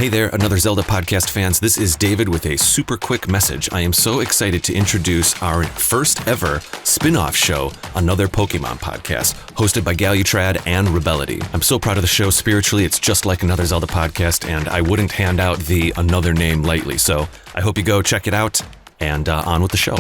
Hey there, Another Zelda podcast fans. This is David with a super quick message. I am so excited to introduce our first ever spin-off show, Another Pokemon podcast, hosted by Galutrad and Rebellity. I'm so proud of the show. Spiritually, it's just like Another Zelda podcast, and I wouldn't hand out the another name lightly. So I hope you go check it out, and on with the show.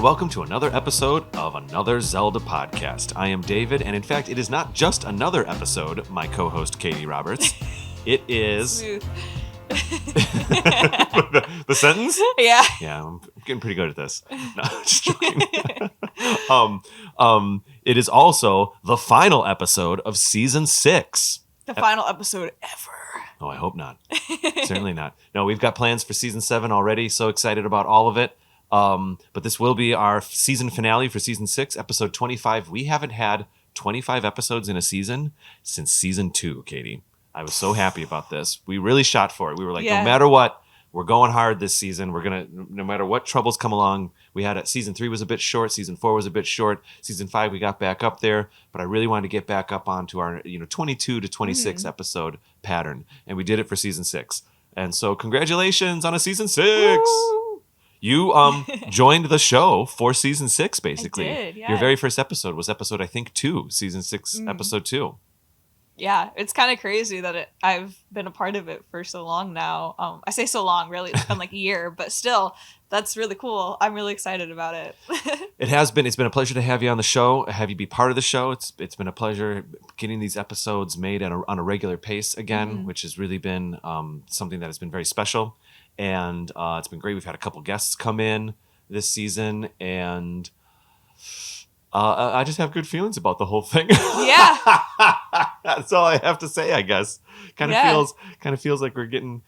Welcome to another episode of Another Zelda podcast. I am David, and in fact, it is not just another episode, my co-host Kady Roberts. It is... Smooth. the sentence? Yeah. Yeah, I'm getting pretty good at this. No, just joking. It is also the final episode of Season 6. The final episode ever. Oh, I hope not. Certainly not. No, we've got plans for Season 7 already. So excited about all of it. But this will be our season finale for Season 6, Episode 25. We haven't had 25 episodes in a season since Season 2, Kady. I was so happy about this. We really shot for it. We were like, No matter what, we're going hard this season. We're going to, no matter what troubles come along. We had Season 3 was a bit short. Season 4 was a bit short. Season 5, we got back up there. But I really wanted to get back up onto our 22 to 26 episode pattern. And we did it for Season 6. And so congratulations on a Season 6. Woo! You joined the show for Season 6, basically. I did, yeah. Your very first episode was episode, I think, 2. Season 6, Episode 2. Yeah, it's kind of crazy that I've been a part of it for so long now. I say so long, really. It's been like a year, but still, that's really cool. I'm really excited about it. It's been a pleasure to have you on the show, have you be part of the show. It's been a pleasure getting these episodes made on a regular pace again, which has really been something that has been very special. And it's been great. We've had a couple guests come in this season, and I just have good feelings about the whole thing. Yeah. That's all I have to say, I guess. Kind of feels like we're getting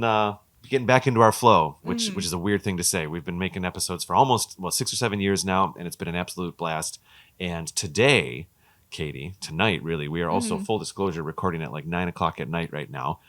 back into our flow, which is a weird thing to say. We've been making episodes for almost 6 or 7 years now, and it's been an absolute blast. And today, Kady, tonight, really, we are also, full disclosure, recording at like 9 o'clock at night right now.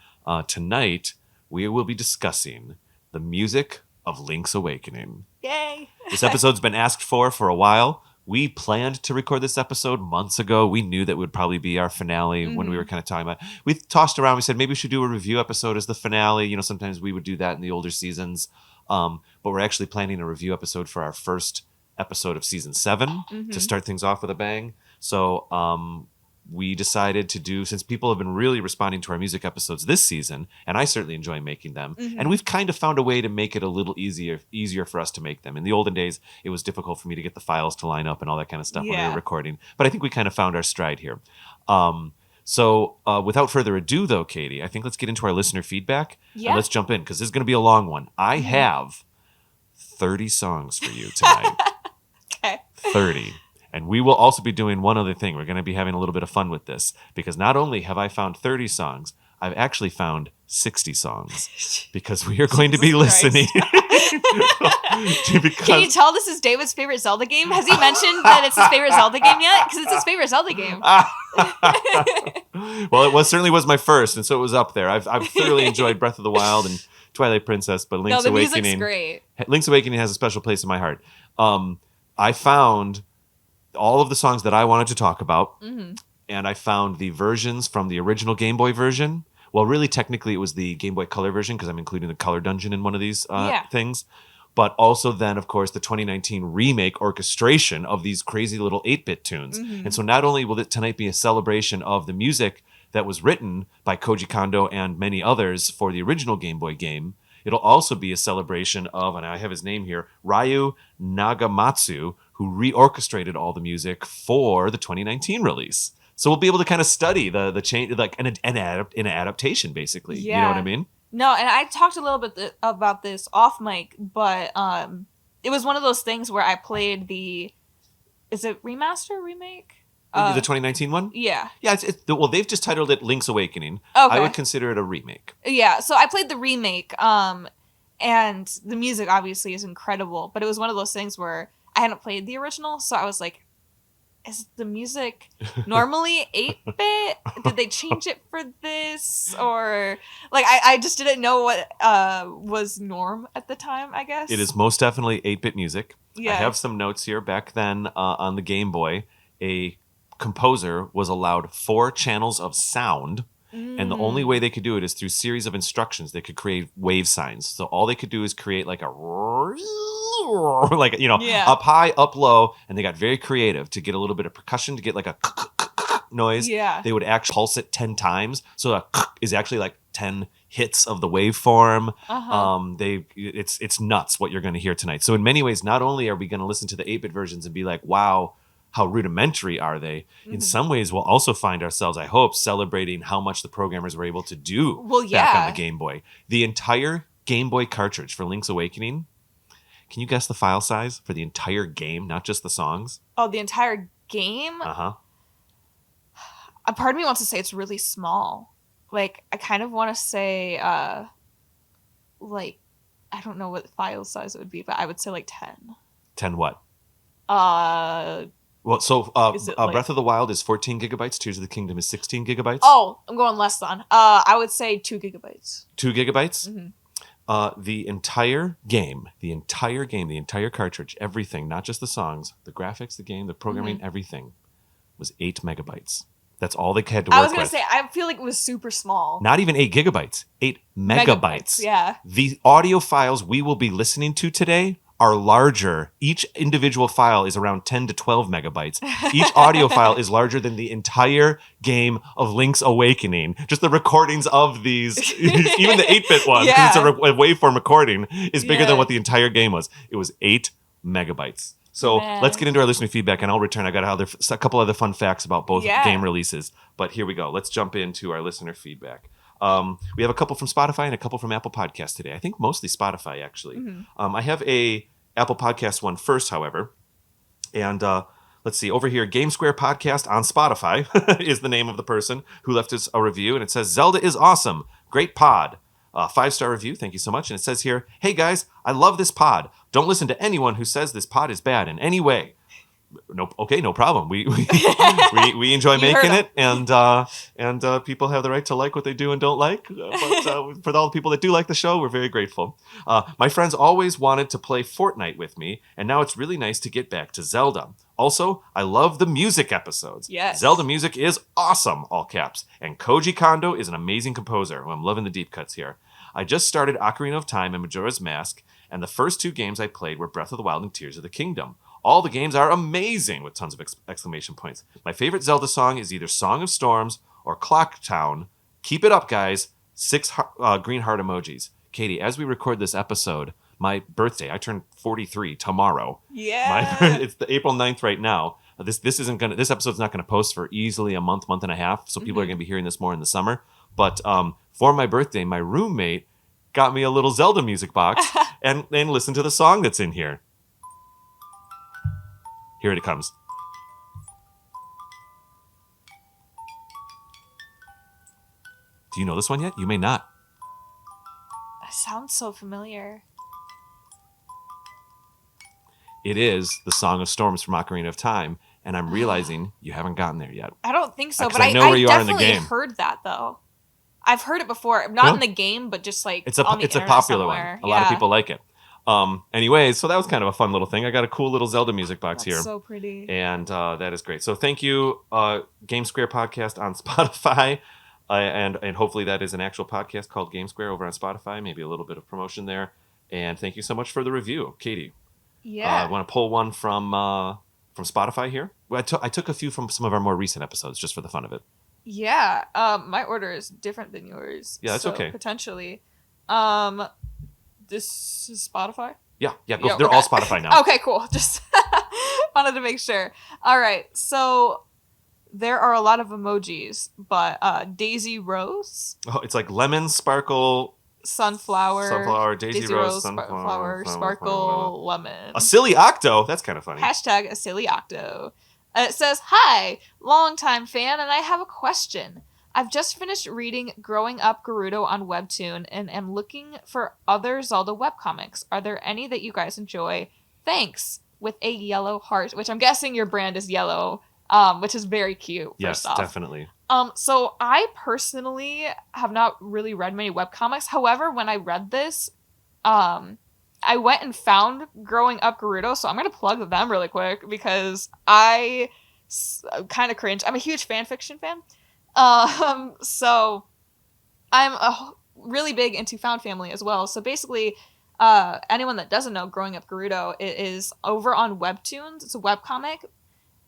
Tonight, we will be discussing the music of Link's Awakening. Yay! This episode's been asked for a while. We planned to record this episode months ago. We knew that would probably be our finale when we were kind of talking about it. We tossed around. We said maybe we should do a review episode as the finale. Sometimes we would do that in the older seasons. But we're actually planning a review episode for our first episode of Season 7 to start things off with a bang. So we decided to do, since people have been really responding to our music episodes this season, and I certainly enjoy making them, and we've kind of found a way to make it a little easier for us to make them. In the olden days, it was difficult for me to get the files to line up and all that kind of stuff when we were recording, but I think we kind of found our stride here. So without further ado, though, Kady, I think let's get into our listener feedback, and let's jump in, because this is going to be a long one. I have 30 songs for you tonight. Okay. 30. And we will also be doing one other thing. We're going to be having a little bit of fun with this, because not only have I found 30 songs, I've actually found 60 songs, because we are going to be listening. Can you tell this is David's favorite Zelda game? Has he mentioned that it's his favorite Zelda game yet? Because it's his favorite Zelda game. Well, it certainly was my first, and so it was up there. I've thoroughly enjoyed Breath of the Wild and Twilight Princess, but Link's Awakening. Music's great. Link's Awakening has a special place in my heart. I found all of the songs that I wanted to talk about, and I found the versions from the original Game Boy version. Well, really, technically, it was the Game Boy Color version, because I'm including the Color Dungeon in one of these things. But also then, of course, the 2019 remake orchestration of these crazy little 8-bit tunes. And so not only will it tonight be a celebration of the music that was written by Koji Kondo and many others for the original Game Boy game, it'll also be a celebration of, and I have his name here, Ryu Nagamatsu, who reorchestrated all the music for the 2019 release. So we'll be able to kind of study the change, like an adaptation, basically. Yeah. You know what I mean? No, and I talked a little bit about this off mic, but it was one of those things where I played is it remake? Uh, The 2019 one? yeah. Yeah, well, they've just titled it Link's Awakening. Okay. I would consider it a remake. Yeah, so I played the remake, and the music obviously is incredible, but it was one of those things where I hadn't played the original, so I was like, is the music normally 8-bit? Did they change it for this? Or, like, I just didn't know what was norm at the time, I guess. It is most definitely 8-bit music. Yeah. I have some notes here. Back then on the Game Boy, a composer was allowed 4 channels of sound. And the only way they could do it is through series of instructions. They could create wave signs. So all they could do is create like a like, Yeah. up high, up low, and they got very creative to get a little bit of percussion to get like a noise. Yeah. They would actually pulse it 10 times. So a is actually like 10 hits of the waveform. It's nuts what you're going to hear tonight. So in many ways, not only are we going to listen to the 8-bit versions and be like, wow, how rudimentary are they? In some ways, we'll also find ourselves, I hope, celebrating how much the programmers were able to do back on the Game Boy. The entire Game Boy cartridge for Link's Awakening, can you guess the file size for the entire game, not just the songs? Oh, the entire game? Uh-huh. A part of me wants to say it's really small. Like, I kind of want to say, like, I don't know what file size it would be, but I would say like 10. 10 what? Is it like... Breath of the Wild is 14 gigabytes. Tears of the Kingdom is 16 gigabytes. Oh, I'm going less than. I would say 2 gigabytes. 2 gigabytes? Mm-hmm. The entire game, the entire cartridge, everything, not just the songs, the graphics, the game, the programming, everything, was 8 megabytes. That's all they had to work with. I was going to say, I feel like it was super small. Not even 8 gigabytes, 8 megabytes. Yeah. The audio files we will be listening to today are larger. Each individual file is around 10 to 12 megabytes. Each audio file is larger than the entire game of Link's Awakening. Just the recordings of these, even the 8-bit one, because it's a waveform recording, is bigger than what the entire game was. It was 8 megabytes. So let's get into our listener feedback, and I'll return. I got a couple other fun facts about both game releases. But here we go. Let's jump into our listener feedback. We have a couple from Spotify and a couple from Apple Podcasts today. I think mostly Spotify, actually. I have a Apple Podcast one first, however. And let's see. Over here, Game Square Podcast on Spotify is the name of the person who left us a review. And it says, Zelda is awesome. Great pod. 5-star review. Thank you so much. And it says here, hey, guys, I love this pod. Don't listen to anyone who says this pod is bad in any way. No, okay, no problem. We enjoy making it, and people have the right to like what they do and don't like. But for all the people that do like the show, we're very grateful. My friends always wanted to play Fortnite with me, and now it's really nice to get back to Zelda. Also, I love the music episodes. Yes. Zelda music is awesome, all caps. And Koji Kondo is an amazing composer. I'm loving the deep cuts here. I just started Ocarina of Time and Majora's Mask, and the first 2 games I played were Breath of the Wild and Tears of the Kingdom. All the games are amazing, with tons of exclamation points. My favorite Zelda song is either Song of Storms or Clock Town. Keep it up, guys. 6 green heart emojis. Kady, as we record this episode, my birthday, I turn 43 tomorrow. Yeah. It's the April 9th right now. This episode's not gonna post for easily a month and a half, so people are gonna be hearing this more in the summer. But for my birthday, my roommate got me a little Zelda music box and listen to the song that's in here. Here it comes. Do you know this one yet? You may not. It sounds so familiar. It is the Song of Storms from Ocarina of Time, and I'm realizing you haven't gotten there yet. I don't think so, but I know where you are in the definitely game. Heard that though. I've heard it before, not in the game, but just like it's a on the internet popular somewhere. one. A lot of people like it. Anyways, so that was kind of a fun little thing. I got a cool little Zelda music box here. So pretty. And that is great. So thank you, Game Square Podcast on Spotify. And hopefully that is an actual podcast called Game Square over on Spotify. Maybe a little bit of promotion there. And thank you so much for the review, Kady. Yeah. I want to pull one from Spotify here. Well, I took a few from some of our more recent episodes just for the fun of it. Yeah. My order is different than yours. Yeah, that's okay. Potentially. This is Spotify? Yeah. They're all Spotify now. Okay, cool. Just wanted to make sure. All right. So there are a lot of emojis, but Daisy Rose. Oh, it's like lemon, sparkle, sunflower, Daisy Rose, sunflower, sparkle, lemon. A silly octo. That's kind of funny. Hashtag a silly octo. It says, "Hi, longtime fan, and I have a question. I've just finished reading Growing Up Gerudo on Webtoon and am looking for other Zelda webcomics. Are there any that you guys enjoy? Thanks." With a yellow heart, which I'm guessing your brand is yellow, which is very cute, first Yes, off. definitely. So I personally have not really read many webcomics. However, when I read this, I went and found Growing Up Gerudo, so I'm gonna plug them really quick because I kind of cringe. I'm a huge fan fiction fan, so I'm really big into found family as well. So basically, anyone that doesn't know Growing Up Gerudo, it is over on Webtoons. It's a webcomic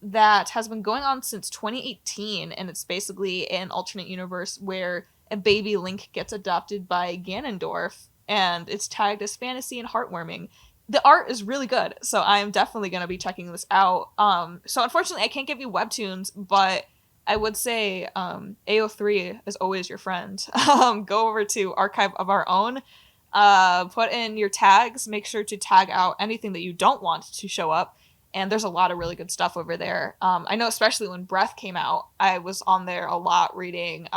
that has been going on since 2018, and it's basically an alternate universe where a baby Link gets adopted by Ganondorf, and it's tagged as fantasy and heartwarming. The art is really good, so I am definitely going to be checking this out. So unfortunately, I can't give you webtoons, but I would say AO3 is always your friend. Go over to Archive of Our Own, put in your tags, make sure to tag out anything that you don't want to show up, and there's a lot of really good stuff over there. I know especially when Breath came out, I was on there a lot reading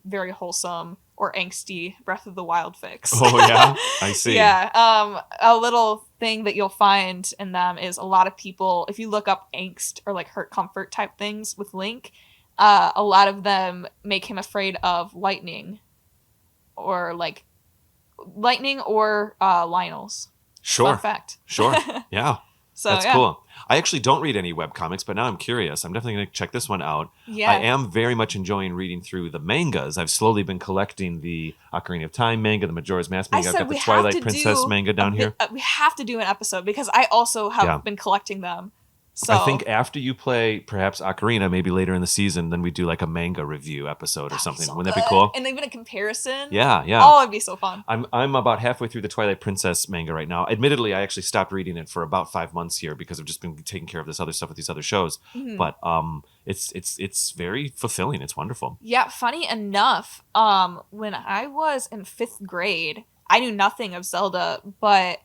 very wholesome or angsty Breath of the Wild fics. Oh, yeah? I see. Yeah. A little thing that you'll find in them is a lot of people, if you look up angst or like hurt comfort type things with Link, a lot of them make him afraid of lightning or Lionels. Sure. Fun fact. Sure. Yeah. So That's yeah. cool. I actually don't read any webcomics, but now I'm curious. I'm definitely going to check this one out. Yeah. I am very much enjoying reading through the mangas. I've slowly been collecting the Ocarina of Time manga, the Majora's Mask manga. I've got the Twilight Princess manga down here. We have to do an episode because I also have been collecting them. So I think after you play perhaps Ocarina, maybe later in the season, then we do like a manga review episode or something. Wouldn't that be cool? And even a comparison. Yeah. Oh, it'd be so fun. I'm about halfway through the Twilight Princess manga right now. Admittedly, I actually stopped reading it for about 5 months here because I've just been taking care of this other stuff with these other shows. Mm-hmm. But it's very fulfilling. It's wonderful. Yeah, funny enough, when I was in 5th grade, I knew nothing of Zelda, but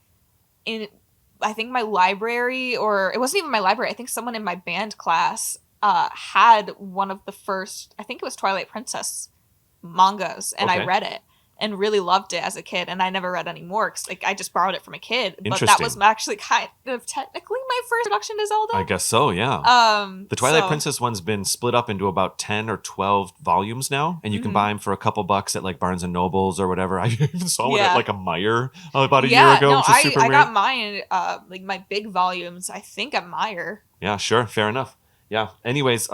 I think my library, or it wasn't even my library, I think someone in my band class had one of the first, I think it was Twilight Princess mangas, and I read it and really loved it as a kid, and I never read any more because I just borrowed it from a kid. But that was actually kind of technically my first introduction to Zelda. I guess so, yeah. The Twilight Princess one's been split up into about 10 or 12 volumes now, and you can buy them for a couple bucks at like Barnes and Nobles or whatever. I even saw one at like a Meyer about a year ago, which is super weird. I got mine, like my big volumes, I think at Meyer. Yeah, sure, fair enough. Yeah. Anyways,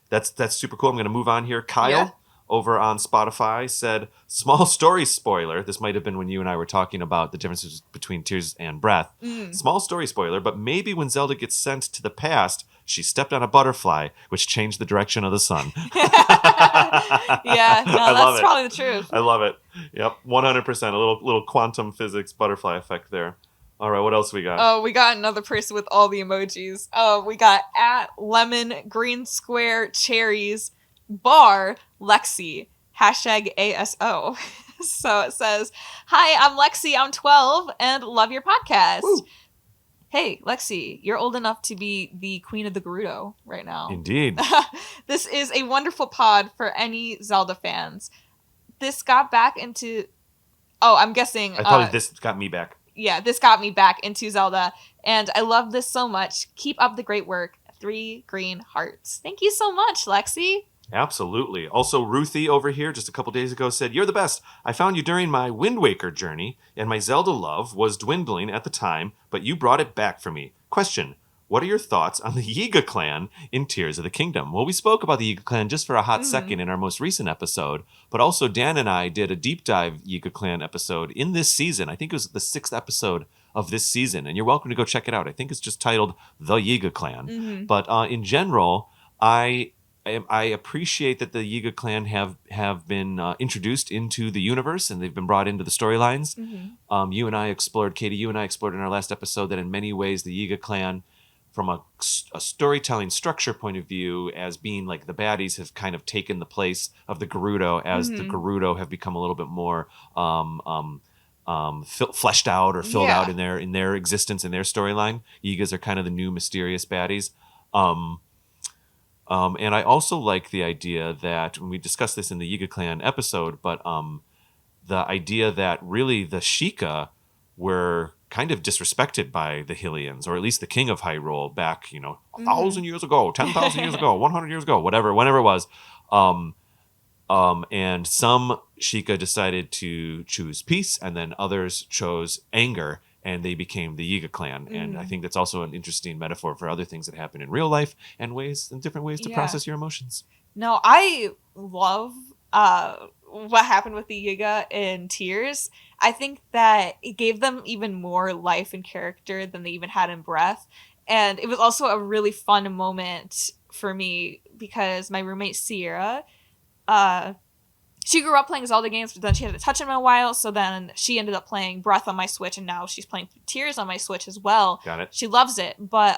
that's super cool. I'm going to move on here. Kyle over on Spotify said, "Small story spoiler." This might have been when you and I were talking about the differences between Tears and Breath. Small story spoiler, but maybe when Zelda gets sent to the past, she stepped on a butterfly, which changed the direction of the sun. Yeah, no, that's probably the truth. I love it. Yep, 100%. A little quantum physics butterfly effect there. All right, what else we got? Oh, we got another person with all the emojis. Oh, we got @lemon, green square, cherries, bar, Lexi, #ASO. So it says, "Hi, I'm Lexi, I'm 12, and love your podcast." Woo. Hey, Lexi, you're old enough to be the queen of the Gerudo right now. Indeed. This is a wonderful pod for any Zelda fans. This got back into... Oh, I'm guessing... I thought this got me back. Yeah, this got me back into Zelda, and I love this so much. Keep up the great work. 3 green hearts. Thank you so much, Lexi. Absolutely. Also, Ruthie over here just a couple days ago said, "You're the best. I found you during my Wind Waker journey, and my Zelda love was dwindling at the time, but you brought it back for me. Question, what are your thoughts on the Yiga clan in Tears of the Kingdom?" Well, we spoke about the Yiga clan just for a hot second in our most recent episode, but also Dan and I did a deep dive Yiga clan episode in this season. I think it was the 6th episode of this season, and you're welcome to go check it out. I think it's just titled The Yiga Clan. But in general, I appreciate that the Yiga clan have been introduced into the universe, and they've been brought into the storylines. You and I explored, Kady, you and I explored in our last episode that in many ways the Yiga clan, from a storytelling structure point of view, as being like the baddies, have kind of taken the place of the Gerudo, as the Gerudo have become a little bit more fleshed out or filled out in their existence, in their storyline. Yigas are kind of the new mysterious baddies. And I also like the idea that, when we discussed this in the Yiga Clan episode, but the idea that really the Sheikah were kind of disrespected by the Hylians, or at least the king of Hyrule back, 1,000 years ago, 10,000 years ago, 100 years ago, whenever it was. Um, and some Sheikah decided to choose peace, and then others chose anger, and they became the Yiga clan. And I think that's also an interesting metaphor for other things that happen in real life and different ways to process your emotions. No, I love what happened with the Yiga in Tears. I think that it gave them even more life and character than they even had in Breath. And it was also a really fun moment for me because my roommate Sierra, she grew up playing Zelda games, but then she hadn't touched them in a while. So then she ended up playing Breath on my Switch, and now she's playing Tears on my Switch as well. Got it. She loves it, but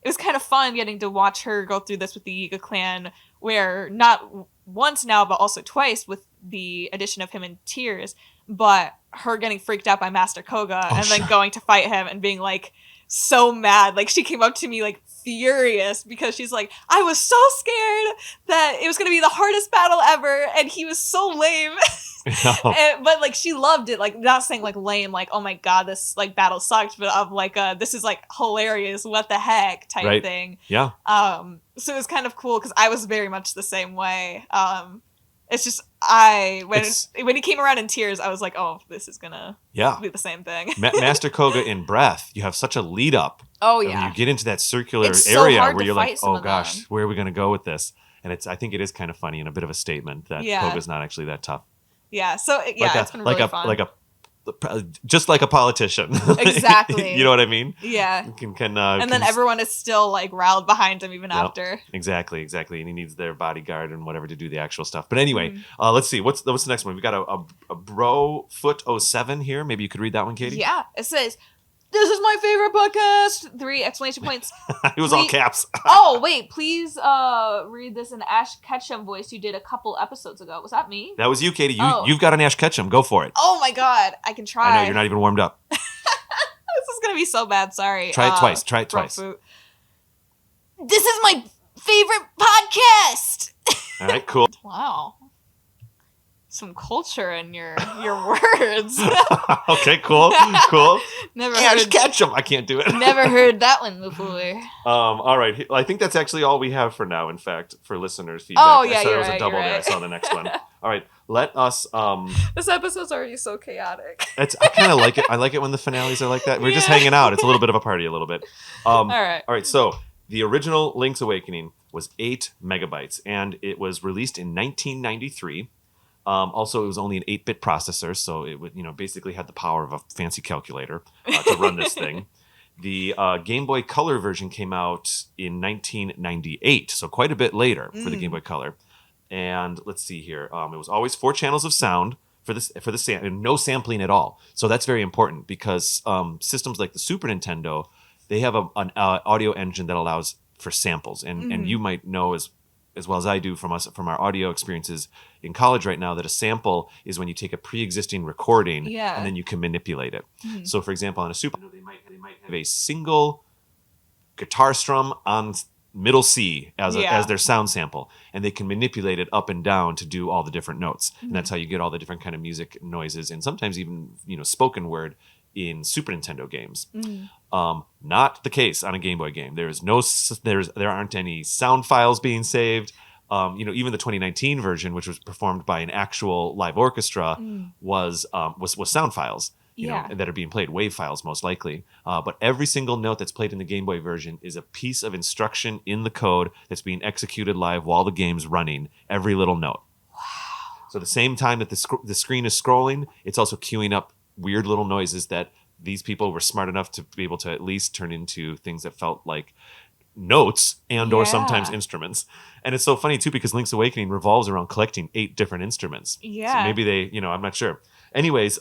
it was kind of fun getting to watch her go through this with the Yiga clan, where not once now, but also twice with the addition of him in Tears, but her getting freaked out by Master Koga and then going to fight him and being like so mad. Like, she came up to me like furious because she's like, I was so scared that it was going to be the hardest battle ever, and he was so lame. But like, she loved it. Like, not saying like lame, like, oh my god, this like battle sucked, but of like this is like hilarious, what the heck type thing. Yeah. So it was kind of cool because I was very much the same way. It's just when he came around in Tears, I was like, oh, this is gonna be the same thing. Master Koga in Breath, you have such a lead up. Oh yeah. When you get into that circular it's area so hard where to you're fight like, some oh of gosh, them. where are we gonna go with this? And I think it is kind of funny and a bit of a statement that Koga's not actually that tough. Yeah. So it's been really fun. Just like a politician. Exactly. You know what I mean? Yeah. And then everyone is still like riled behind him even after. Exactly. And he needs their bodyguard and whatever to do the actual stuff. But anyway, let's see. What's the next one? We got a Bro Foot 07 here. Maybe you could read that one, Kady? Yeah. It says, this is my favorite podcast! 3 exclamation points. It was all caps. Oh, wait. Please read this in Ash Ketchum voice you did a couple episodes ago. Was that me? That was you, Kady. You've got an Ash Ketchum. Go for it. Oh my god. I can try. I know, you're not even warmed up. This is going to be so bad. Sorry. Try it twice. This is my favorite podcast! All right, cool. Wow. Some culture in your words. Okay, cool. Never Ash Ketchum. I can't do it. Never heard that one before. All right. I think that's actually all we have for now, in fact, for listeners' feedback. Oh, yeah, I said you're it was right, a double you're there. right. I saw the next one. All right. Let us... This episode's already so chaotic. I kind of like it. I like it when the finales are like that. We're just hanging out. It's a little bit of a party a little bit. All right. So the original Link's Awakening was 8 megabytes, and it was released in 1993. Also, it was only an 8-bit processor, so it would, basically had the power of a fancy calculator to run this thing. The Game Boy Color version came out in 1998, so quite a bit later for the Game Boy Color. And let's see here, it was always 4 channels of sound for the and no sampling at all. So that's very important because systems like the Super Nintendo, they have an audio engine that allows for samples, and you might know as well as I do from our audio experiences in college right now, that a sample is when you take a pre-existing recording and then you can manipulate it. So, for example, on a Super Nintendo, they might have a single guitar strum on middle C as their sound sample, and they can manipulate it up and down to do all the different notes, and that's how you get all the different kind of music noises, and sometimes even spoken word in Super Nintendo games. Not the case on a Game Boy game. There aren't any sound files being saved. Even the 2019 version, which was performed by an actual live orchestra, was sound files. That are being played, WAV files most likely. But every single note that's played in the Game Boy version is a piece of instruction in the code that's being executed live while the game's running. Every little note. Wow. So the same time that the screen is scrolling, it's also queuing up weird little noises that these people were smart enough to be able to at least turn into things that felt like notes or sometimes instruments. And it's so funny too because Link's Awakening revolves around collecting 8 different instruments. Yeah. So maybe they, I'm not sure. Anyways,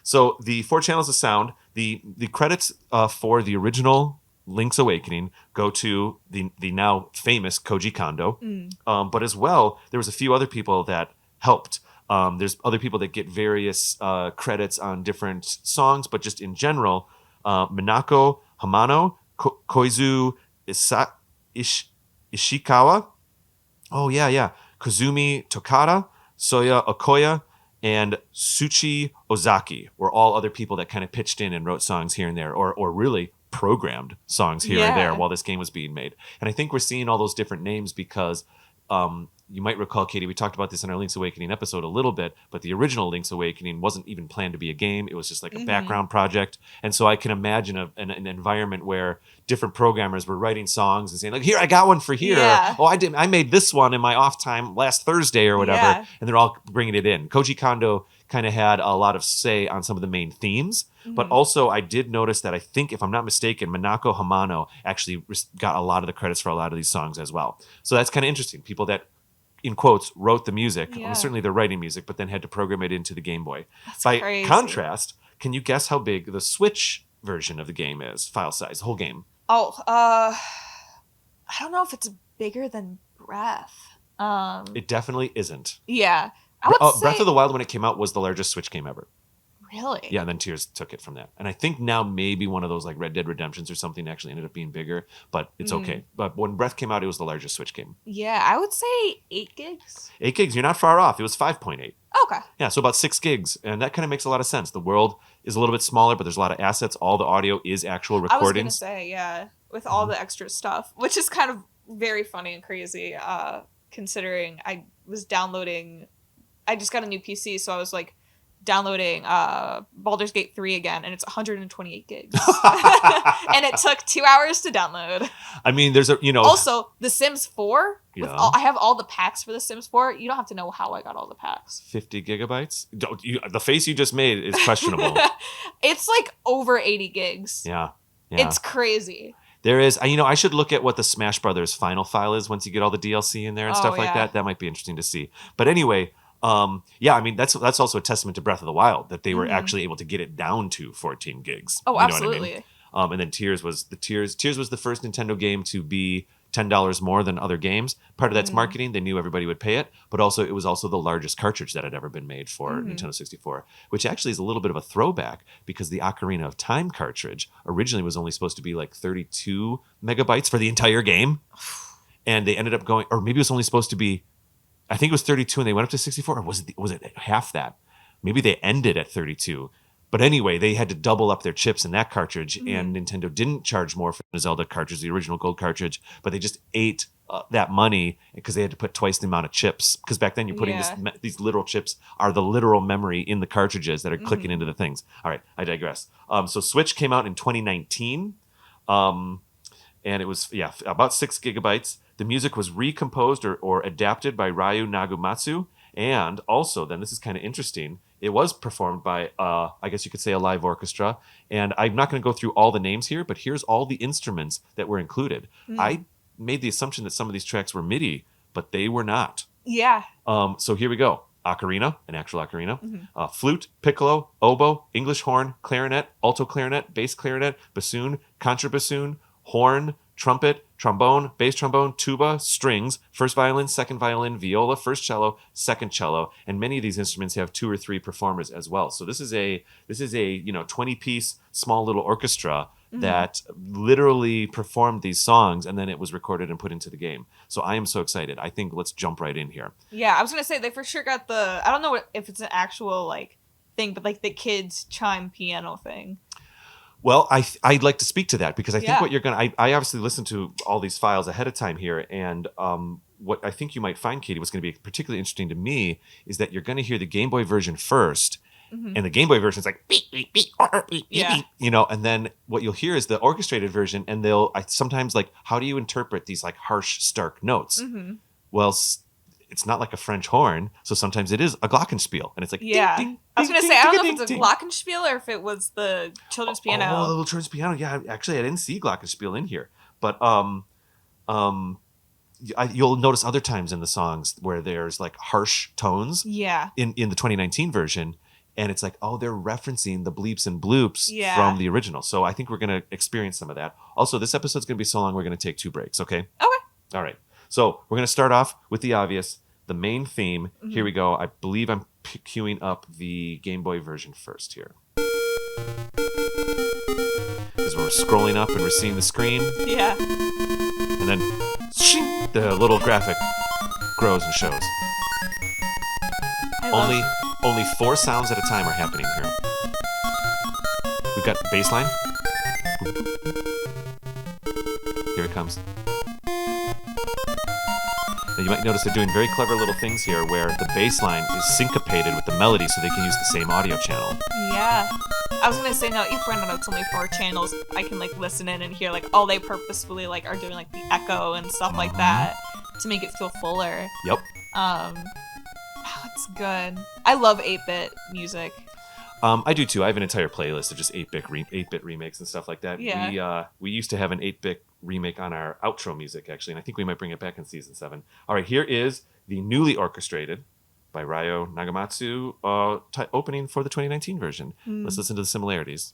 so the 4 channels of sound, the credits for the original Link's Awakening go to the now famous Koji Kondo. But as well, there was a few other people that helped. There's other people that get various credits on different songs, but just in general, Minako Hamano, Koizu Ishikawa. Oh, yeah. Kazumi Tokata, Soya Okoya, and Suchi Ozaki were all other people that kind of pitched in and wrote songs here and there, or really programmed songs here or there Yeah. while this game was being made. And I think we're seeing all those different names because you might recall, Kady, we talked about this in our Link's Awakening episode a little bit, but the original Link's Awakening wasn't even planned to be a game. It was just like a background project. And so I can imagine an environment where different programmers were writing songs and saying, like, here, I got one for here. Yeah. Oh, I made this one in my off time last Thursday or whatever. Yeah. And they're all bringing it in. Koji Kondo kind of had a lot of say on some of the main themes. But also, I did notice that I think, if I'm not mistaken, Minako Hamano actually got a lot of the credits for a lot of these songs as well. So that's kind of interesting. People that, in quotes, wrote the music. Yeah. Well, certainly they're writing music, but then had to program it into the Game Boy. That's By crazy. contrast, can you guess how big the Switch version of the game is, file size, the whole game? Oh, I don't know if it's bigger than Breath. It definitely isn't. Yeah. I would say... Breath of the Wild, when it came out, was the largest Switch game ever. Really? Yeah, and then Tears took it from that. And I think now maybe one of those like Red Dead Redemptions or something actually ended up being bigger, but it's okay. But when Breath came out, it was the largest Switch game. Yeah, I would say 8 gigs. 8 gigs, you're not far off. It was 5.8. Okay. Yeah, so about 6 gigs. And that kind of makes a lot of sense. The world is a little bit smaller, but there's a lot of assets. All the audio is actual recordings. I was going to say, yeah, with all the extra stuff, which is kind of very funny and crazy, considering I just got a new PC, so I was like, downloading Baldur's Gate 3 again, and it's 128 gigs. And it took 2 hours to download. I mean, there's Also, The Sims 4, Yeah. I have all the packs for The Sims 4. You don't have to know how I got all the packs. 50 gigabytes? The face you just made is questionable. It's like over 80 gigs. Yeah. It's crazy. There is, I should look at what the Smash Brothers final file is once you get all the DLC in there and stuff like yeah. that. That might be interesting to see. But anyway, I mean, that's also a testament to Breath of the Wild that they were actually able to get it down to 14 gigs. Oh, you know absolutely. What I mean? And then Tears was the first Nintendo game to be $10 more than other games. Part of that's marketing. They knew everybody would pay it, but also it was also the largest cartridge that had ever been made for Nintendo 64, which actually is a little bit of a throwback because the Ocarina of Time cartridge originally was only supposed to be like 32 megabytes for the entire game. And they ended up going, or maybe it was only supposed to be, I think it was 32 and they went up to 64, or was it half that? Maybe they ended at 32. But anyway, they had to double up their chips in that cartridge, and Nintendo didn't charge more for the Zelda cartridge, the original gold cartridge, but they just ate that money because they had to put twice the amount of chips. Because back then you're putting these literal chips are the literal memory in the cartridges that are clicking into the things. All right, I digress. So Switch came out in 2019, and it was, about 6 gigabytes. The music was recomposed or adapted by Ryu Nagumatsu. And also, then this is kind of interesting, it was performed by, I guess you could say, a live orchestra. And I'm not going to go through all the names here, but here's all the instruments that were included. I made the assumption that some of these tracks were MIDI, but they were not. Yeah. So here we go. Ocarina, an actual ocarina, flute, piccolo, oboe, English horn, clarinet, alto clarinet, bass clarinet, bassoon, contrabassoon, horn, trumpet, trombone, bass trombone, tuba, strings, first violin, second violin, viola, first cello, second cello, and many of these instruments have 2 or 3 performers as well. So this is a 20-piece small little orchestra that literally performed these songs, and then it was recorded and put into the game. So I am so excited. I think let's jump right in here. Yeah, I was gonna say they for sure got the, I don't know if it's an actual like thing, but like the kids chime piano thing. Well, I'd like to speak to that because I think what you're going to... I obviously listened to all these files ahead of time here, and what I think you might find, Kady, what's going to be particularly interesting to me is that you're going to hear the Game Boy version first, and the Game Boy version is like, beep, beep, beep, beep, beep, beep, and then what you'll hear is the orchestrated version, and sometimes like, how do you interpret these like harsh, stark notes? Well, it's not like a French horn, so sometimes it is a glockenspiel, and it's like, ding, ding, I was gonna ding, say, I don't ding, know if it's a ding, glockenspiel or if it was the children's piano. Oh, the little children's piano. Yeah, actually, I didn't see glockenspiel in here, but you'll notice other times in the songs where there's like harsh tones. Yeah. In the 2019 version, and it's like, oh, they're referencing the bleeps and bloops Yeah. from the original. So I think we're gonna experience some of that. Also, this episode's gonna be so long, we're gonna take 2 breaks. Okay. Okay. All right. So we're going to start off with the obvious, the main theme. Here we go. I believe I'm queuing up the Game Boy version first here. This because we're scrolling up and we're seeing the screen, Yeah. and then shing, the little graphic grows and shows. I love Only 4 sounds at a time are happening here. We've got the bass line. Here it comes. Now you might notice they're doing very clever little things here where the bass line is syncopated with the melody so they can use the same audio channel. Yeah. I was gonna say, no, if we're not, it's only 4 channels, I can like listen in and hear like, oh, they purposefully like are doing like the echo and stuff like that to make it feel fuller. Yep. Oh, it's good. I love 8-bit music. I do too. I have an entire playlist of just 8-bit remakes and stuff like that. Yeah. We used to have an 8-bit remake on our outro music, actually, and I think we might bring it back in season 7. All right, here is the newly orchestrated by Ryo Nagamatsu opening for the 2019 version. Let's listen to the similarities.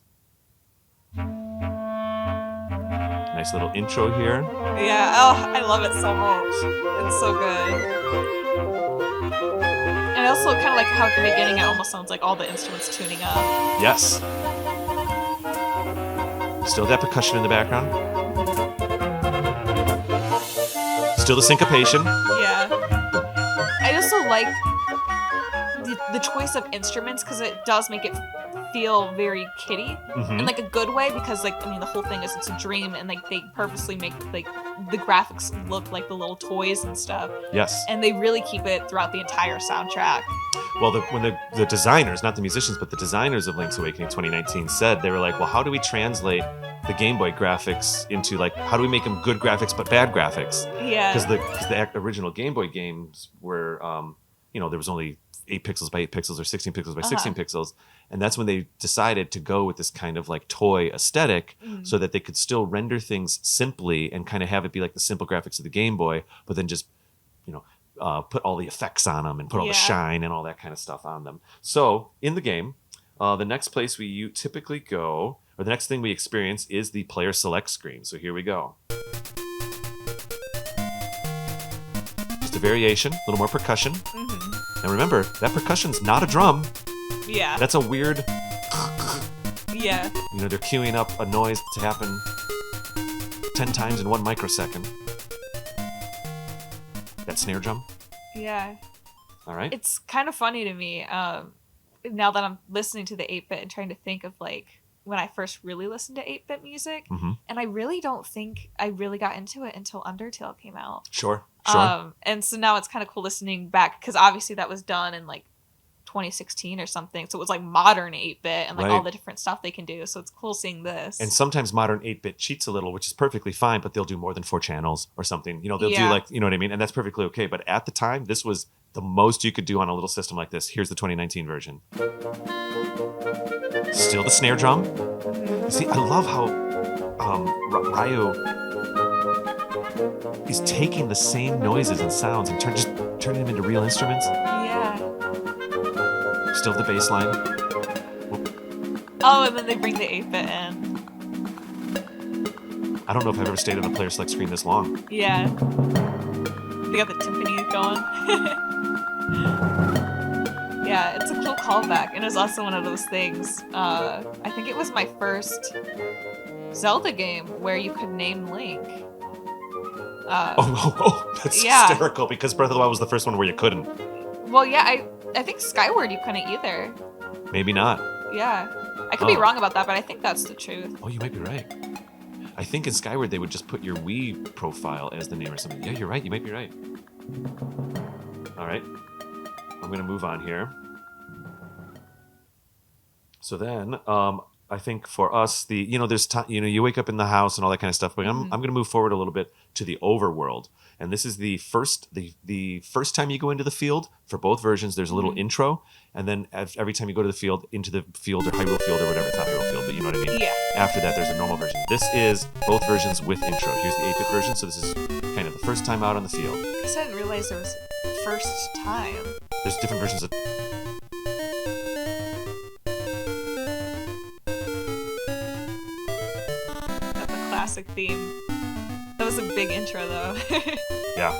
Nice little intro here. Yeah. Oh, I love it so much. It's so good. And I also kind of like how at the beginning it almost sounds like all the instruments tuning up. Yes. Still that percussion in the background. Still the syncopation. Yeah. I also like the choice of instruments because it does make it feel very kiddie in like a good way, because like, I mean, the whole thing is it's a dream, and like they purposely make like the graphics look like the little toys and stuff. Yes. And they really keep it throughout the entire soundtrack. Well, when the designers, not the musicians, but the designers of Link's Awakening 2019 said, they were like, well, how do we translate the Game Boy graphics into like, how do we make them good graphics but bad graphics? Yeah. Because the original Game Boy games were, there was only 8 pixels by 8 pixels or 16 pixels by 16 pixels. And that's when they decided to go with this kind of like toy aesthetic so that they could still render things simply and kind of have it be like the simple graphics of the Game Boy, but then just, put all the effects on them and put all the shine and all that kind of stuff on them. So in the game, the next place we typically go, or the next thing we experience, is the player select screen. So here we go. Just a variation, a little more percussion. And remember, that percussion's not a drum. Yeah. That's a weird... Yeah. They're queuing up a noise to happen 10 times in 1 microsecond. That snare drum. Yeah. All right. It's kind of funny to me now that I'm listening to the 8-bit and trying to think of like when I first really listened to 8-bit music. And I really don't think I really got into it until Undertale came out. Sure. And so now it's kind of cool listening back, because obviously that was done in like 2016 or something. So it was like modern 8-bit and like all the different stuff they can do. So it's cool seeing this. And sometimes modern 8-bit cheats a little, which is perfectly fine, but they'll do more than 4 channels or something. They'll do like, you know what I mean? And that's perfectly okay. But at the time, this was the most you could do on a little system like this. Here's the 2019 version. Still the snare drum. See, I love how Ryo is taking the same noises and sounds and just turning them into real instruments. Yeah. Still the bass line. Oh, and then they bring the 8-bit in. I don't know if I've ever stayed on a player select screen this long. Yeah. They got the timpani going. Yeah, it's a cool callback, and it's also one of those things. I think it was my first Zelda game where you could name Link. That's hysterical, because Breath of the Wild was the first one where you couldn't. Well, yeah, I think Skyward you couldn't either. Maybe not. Yeah. I could be wrong about that, but I think that's the truth. Oh, you might be right. I think in Skyward they would just put your Wii profile as the name or something. Yeah, you're right. You might be right. All right. I'm going to move on here. So then, I think for us, there's you wake up in the house and all that kind of stuff. But I'm going to move forward a little bit to the overworld, and this is the first time you go into the field for both versions. There's a little intro, and then every time you go to the field, into the field or Hyrule Field or whatever, it's not Hyrule Field, but you know what I mean. Yeah. After that, there's a normal version. This is both versions with intro. Here's the 8-bit version, so this is kind of the first time out on the field. I guess I didn't realize there was first time. There's different versions of. Classic theme. That was a big intro, though. Yeah.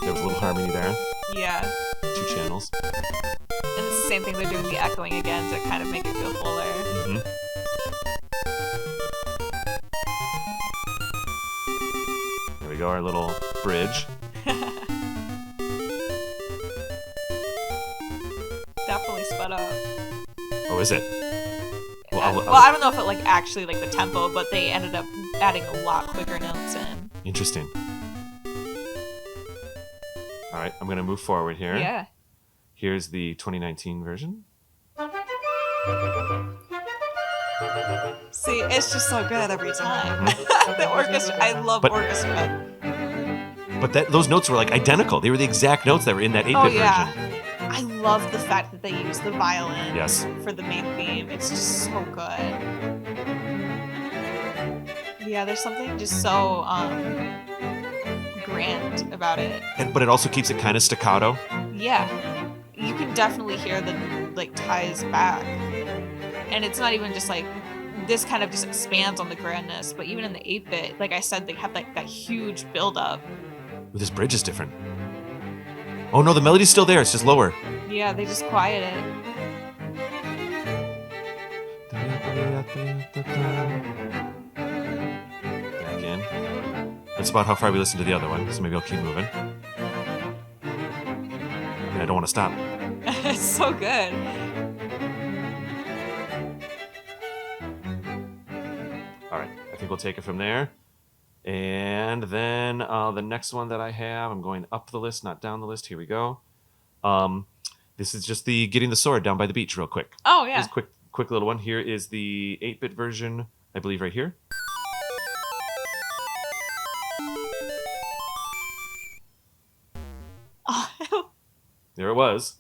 There was a little harmony there. Yeah. 2 2 channels. And it's the same thing, they're doing the echoing again to kind of make it feel fuller. Mm-hmm. There we go, our little bridge. Definitely sped up. Oh, is it? Well, I don't know if it like actually like the tempo, but they ended up adding a lot quicker notes in. Interesting. All right, I'm going to move forward here. Yeah. Here's the 2019 version. See, it's just so good every time. The orchestra, I love orchestra. But those notes were like identical. They were the exact notes that were in that 8-bit version. I love the fact that they use the violin Yes. for the main theme. It's just so good. Yeah, there's something just so grand about it. But it also keeps it kind of staccato. Yeah. You can definitely hear the like ties back. And it's not even just like this kind of just expands on the grandness, but even in the 8-bit, like I said, they have like that huge build-up. This bridge is different. Oh no, the melody's still there. It's just lower. Yeah, they just quiet it. Back in. That's about how far we listened to the other one, so maybe I'll keep moving. And I don't want to stop. It's so good. All right, I think we'll take it from there. And then the next one that I have, I'm going up the list, not down the list. Here we go. This is just the getting the sword down by the beach real quick. Oh, yeah. Just quick little one. Here is the 8-bit version, I believe right here. Oh, There it was.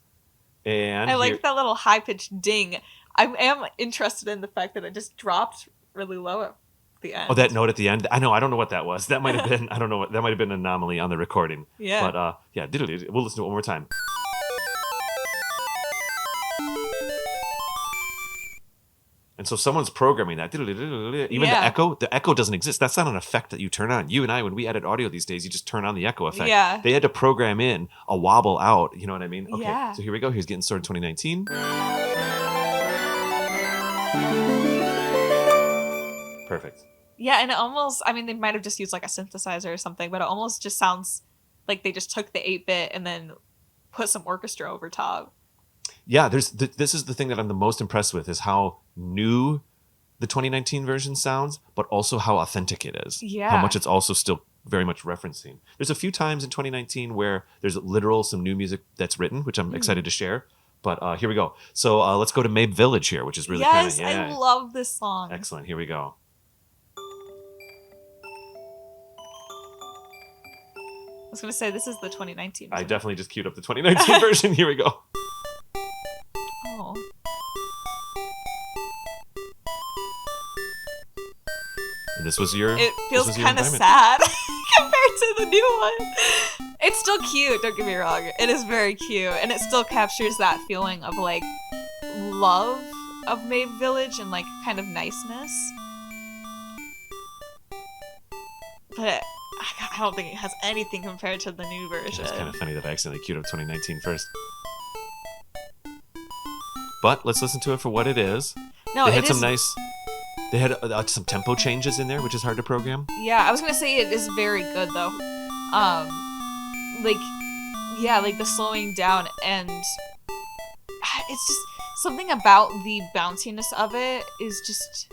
And I like that little high-pitched ding. I am interested in the fact that it just dropped really low at the end. Oh, that note at the end. I don't know what that was. That might have been. I don't know. That might have been an anomaly on the recording. Yeah. But yeah, diddly. We'll listen to it one more time. And so someone's programming that. Even the echo doesn't exist. That's not an effect that you turn on. You and I, when we edit audio these days, you just turn on the echo effect. Yeah. They had to program in a wobble out. You know what I mean? Okay. Yeah. So here we go. Here's Getting Sword 2019. Perfect. Yeah, and it almost, I mean, they might have just used like a synthesizer or something, but it almost just sounds like they just took the 8-bit and then put some orchestra over top. Yeah, this is the thing that I'm the most impressed with is how new the 2019 version sounds, but also how authentic it is. Yeah. How much it's also still very much referencing. There's a few times in 2019 where there's literal some new music that's written, which I'm excited to share. But here we go. So let's go to Mabe Village here, which is really kind of, I love this song. Excellent. Here we go. I was going to say, this is the 2019 I version. definitely just queued up the 2019 version. Here we go. Oh. And this was your. It feels this was your kind of environment. sad compared to the new one. It's still cute, don't get me wrong. It is very cute, and it still captures that feeling of like love of Mabe Village and like kind of niceness. But I don't think it has anything compared to the new version. It's kind of funny that I accidentally queued up 2019 first. But let's listen to it for what it is. No, They had it some is- nice. They had some tempo changes in there, which is hard to program. Yeah, I was gonna say it is very good though. Like the slowing down, and it's just something about the bounciness of it is just.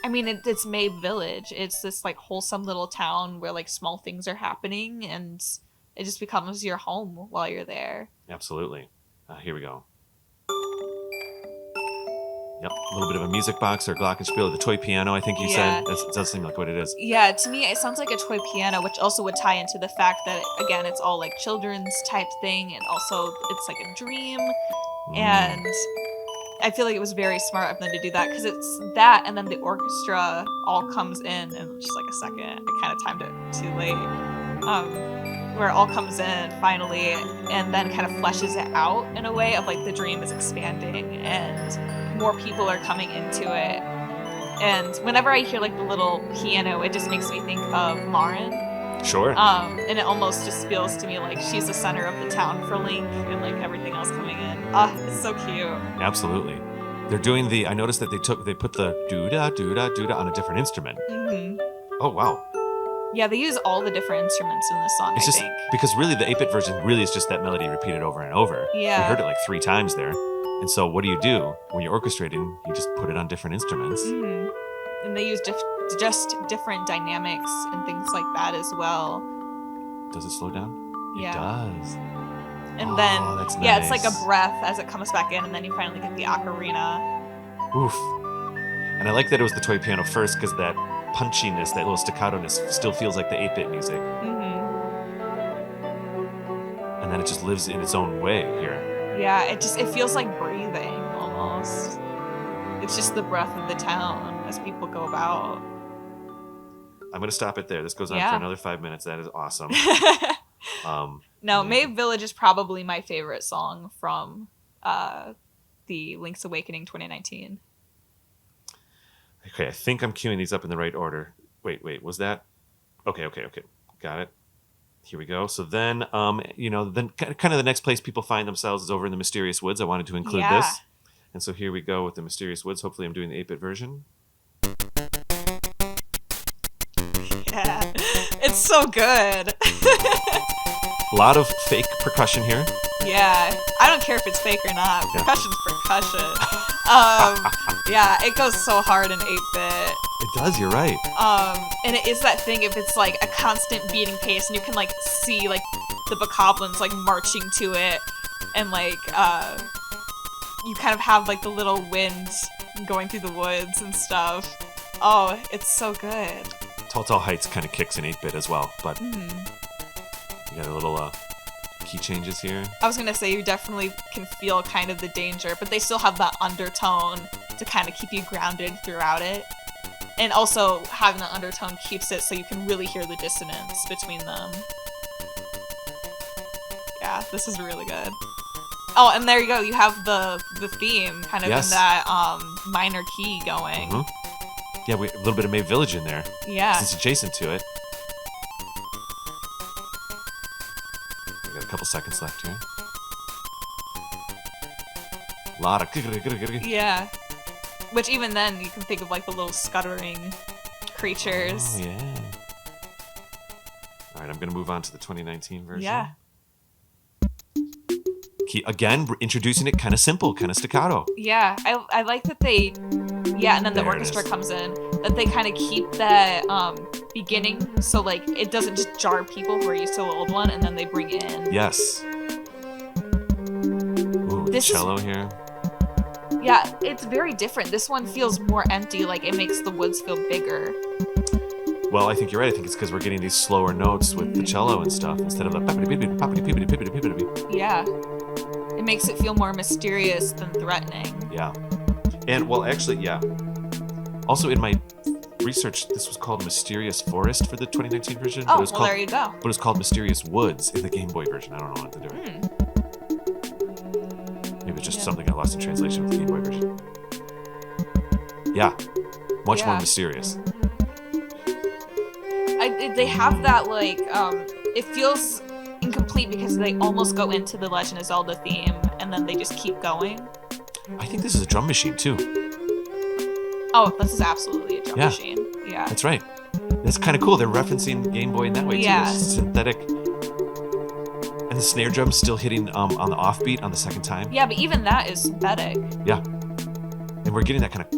I mean, it's Mabe Village. It's this like wholesome little town where like small things are happening, and it just becomes your home while you're there. Absolutely. Here we go. Yep, a little bit of a music box or glockenspiel, the toy piano. I think you Yeah. said it does seem like what it is. Yeah, to me, it sounds like a toy piano, which also would tie into the fact that, again, it's all like children's type thing, and also it's like a dream. And I feel like it was very smart of them to do that, because it's that, and then the orchestra all comes in just like a second. I kind of timed it too late. Where it all comes in finally, and then kind of fleshes it out in a way of like the dream is expanding and more people are coming into it. And whenever I hear like the little piano, it just makes me think of Lauren Sure. And it almost just feels to me like she's the center of the town for Link, and like everything else coming in. It's so cute. Absolutely. They're doing I noticed that they put the doo-da, doo-da, doo-da on a different instrument. Mm-hmm. Oh, wow. Yeah, they use all the different instruments in this song, It's I just think. because really the 8-bit version really is just that melody repeated over and over. Yeah. We heard it like 3 times there. And so what do? When you're orchestrating, you just put it on different instruments. Mm-hmm. And they use just different dynamics and things like that as well. Does it slow down? Yeah. It does. And then, that's yeah, it's like nice. a breath as it comes back in, and then you finally get the ocarina. Oof. And I like that it was the toy piano first because that punchiness, that little staccato-ness still feels like the 8-bit music. Mm-hmm. And then it just lives in its own way here. Yeah, it feels like breathing almost. It's just the breath of the town as people go about. I'm going to stop it there. This goes on for another 5 minutes. That is awesome. No, Maeve Village is probably my favorite song from the Link's Awakening 2019. Okay, I think I'm queuing these up in the right order. Wait, was that? Okay. Got it. Here we go. So then, then kind of the next place people find themselves is over in the Mysterious Woods. I wanted to include this. And so here we go with the Mysterious Woods. Hopefully I'm doing the 8-bit version. Yeah, it's so good. A lot of fake percussion here. Yeah, I don't care if it's fake or not. Percussion's percussion. Yeah, it goes so hard in 8-bit. It does, you're right. And it is that thing if it's like a constant beating pace and you can like see like the bokoblins like marching to it, and like you kind of have like the little wind going through the woods and stuff. Oh, it's so good. Tall Heights kind of kicks in 8-bit as well, but you got a little key changes here. I was gonna say you definitely can feel kind of the danger, but they still have that undertone to kind of keep you grounded throughout it. And also having the undertone keeps it so you can really hear the dissonance between them. Yeah, this is really good. Oh, and there you go. You have the theme kind of in that minor key going. Mm-hmm. Yeah, a little bit of Maeve Village in there. Yeah. It's adjacent to it. We got a couple seconds left here. A lot of... Yeah. Which even then, you can think of like the little scuttering creatures. Oh, yeah. All right, I'm going to move on to the 2019 version. Yeah. Again, introducing it kind of simple, kind of staccato. Yeah, I like that they... Yeah, and then the orchestra comes in. That they kind of keep that beginning, so like it doesn't just jar people who are used to the old one, and then they bring in. Yes. Ooh, the cello here. Yeah, it's very different. This one feels more empty, like it makes the woods feel bigger. Well, I think you're right. I think it's because we're getting these slower notes with the cello and stuff instead of the Yeah. It makes it feel more mysterious than threatening. Yeah. And, well, actually, yeah. Also, in my research, this was called Mysterious Forest for the 2019 version. Oh, well, there you go. But it was called Mysterious Woods in the Game Boy version. I don't know what to do. Maybe it's just something got lost in translation with the Game Boy version. Yeah. Much more mysterious. They have that, like, it feels incomplete because they almost go into the Legend of Zelda theme, and then they just keep going. I think this is a drum machine, too. Oh, this is absolutely a drum machine. Yeah. That's right. That's kind of cool. They're referencing Game Boy in that way, too. Yeah. It's synthetic. And the snare drum's still hitting on the offbeat on the second time. Yeah, but even that is synthetic. Yeah. And we're getting that kind of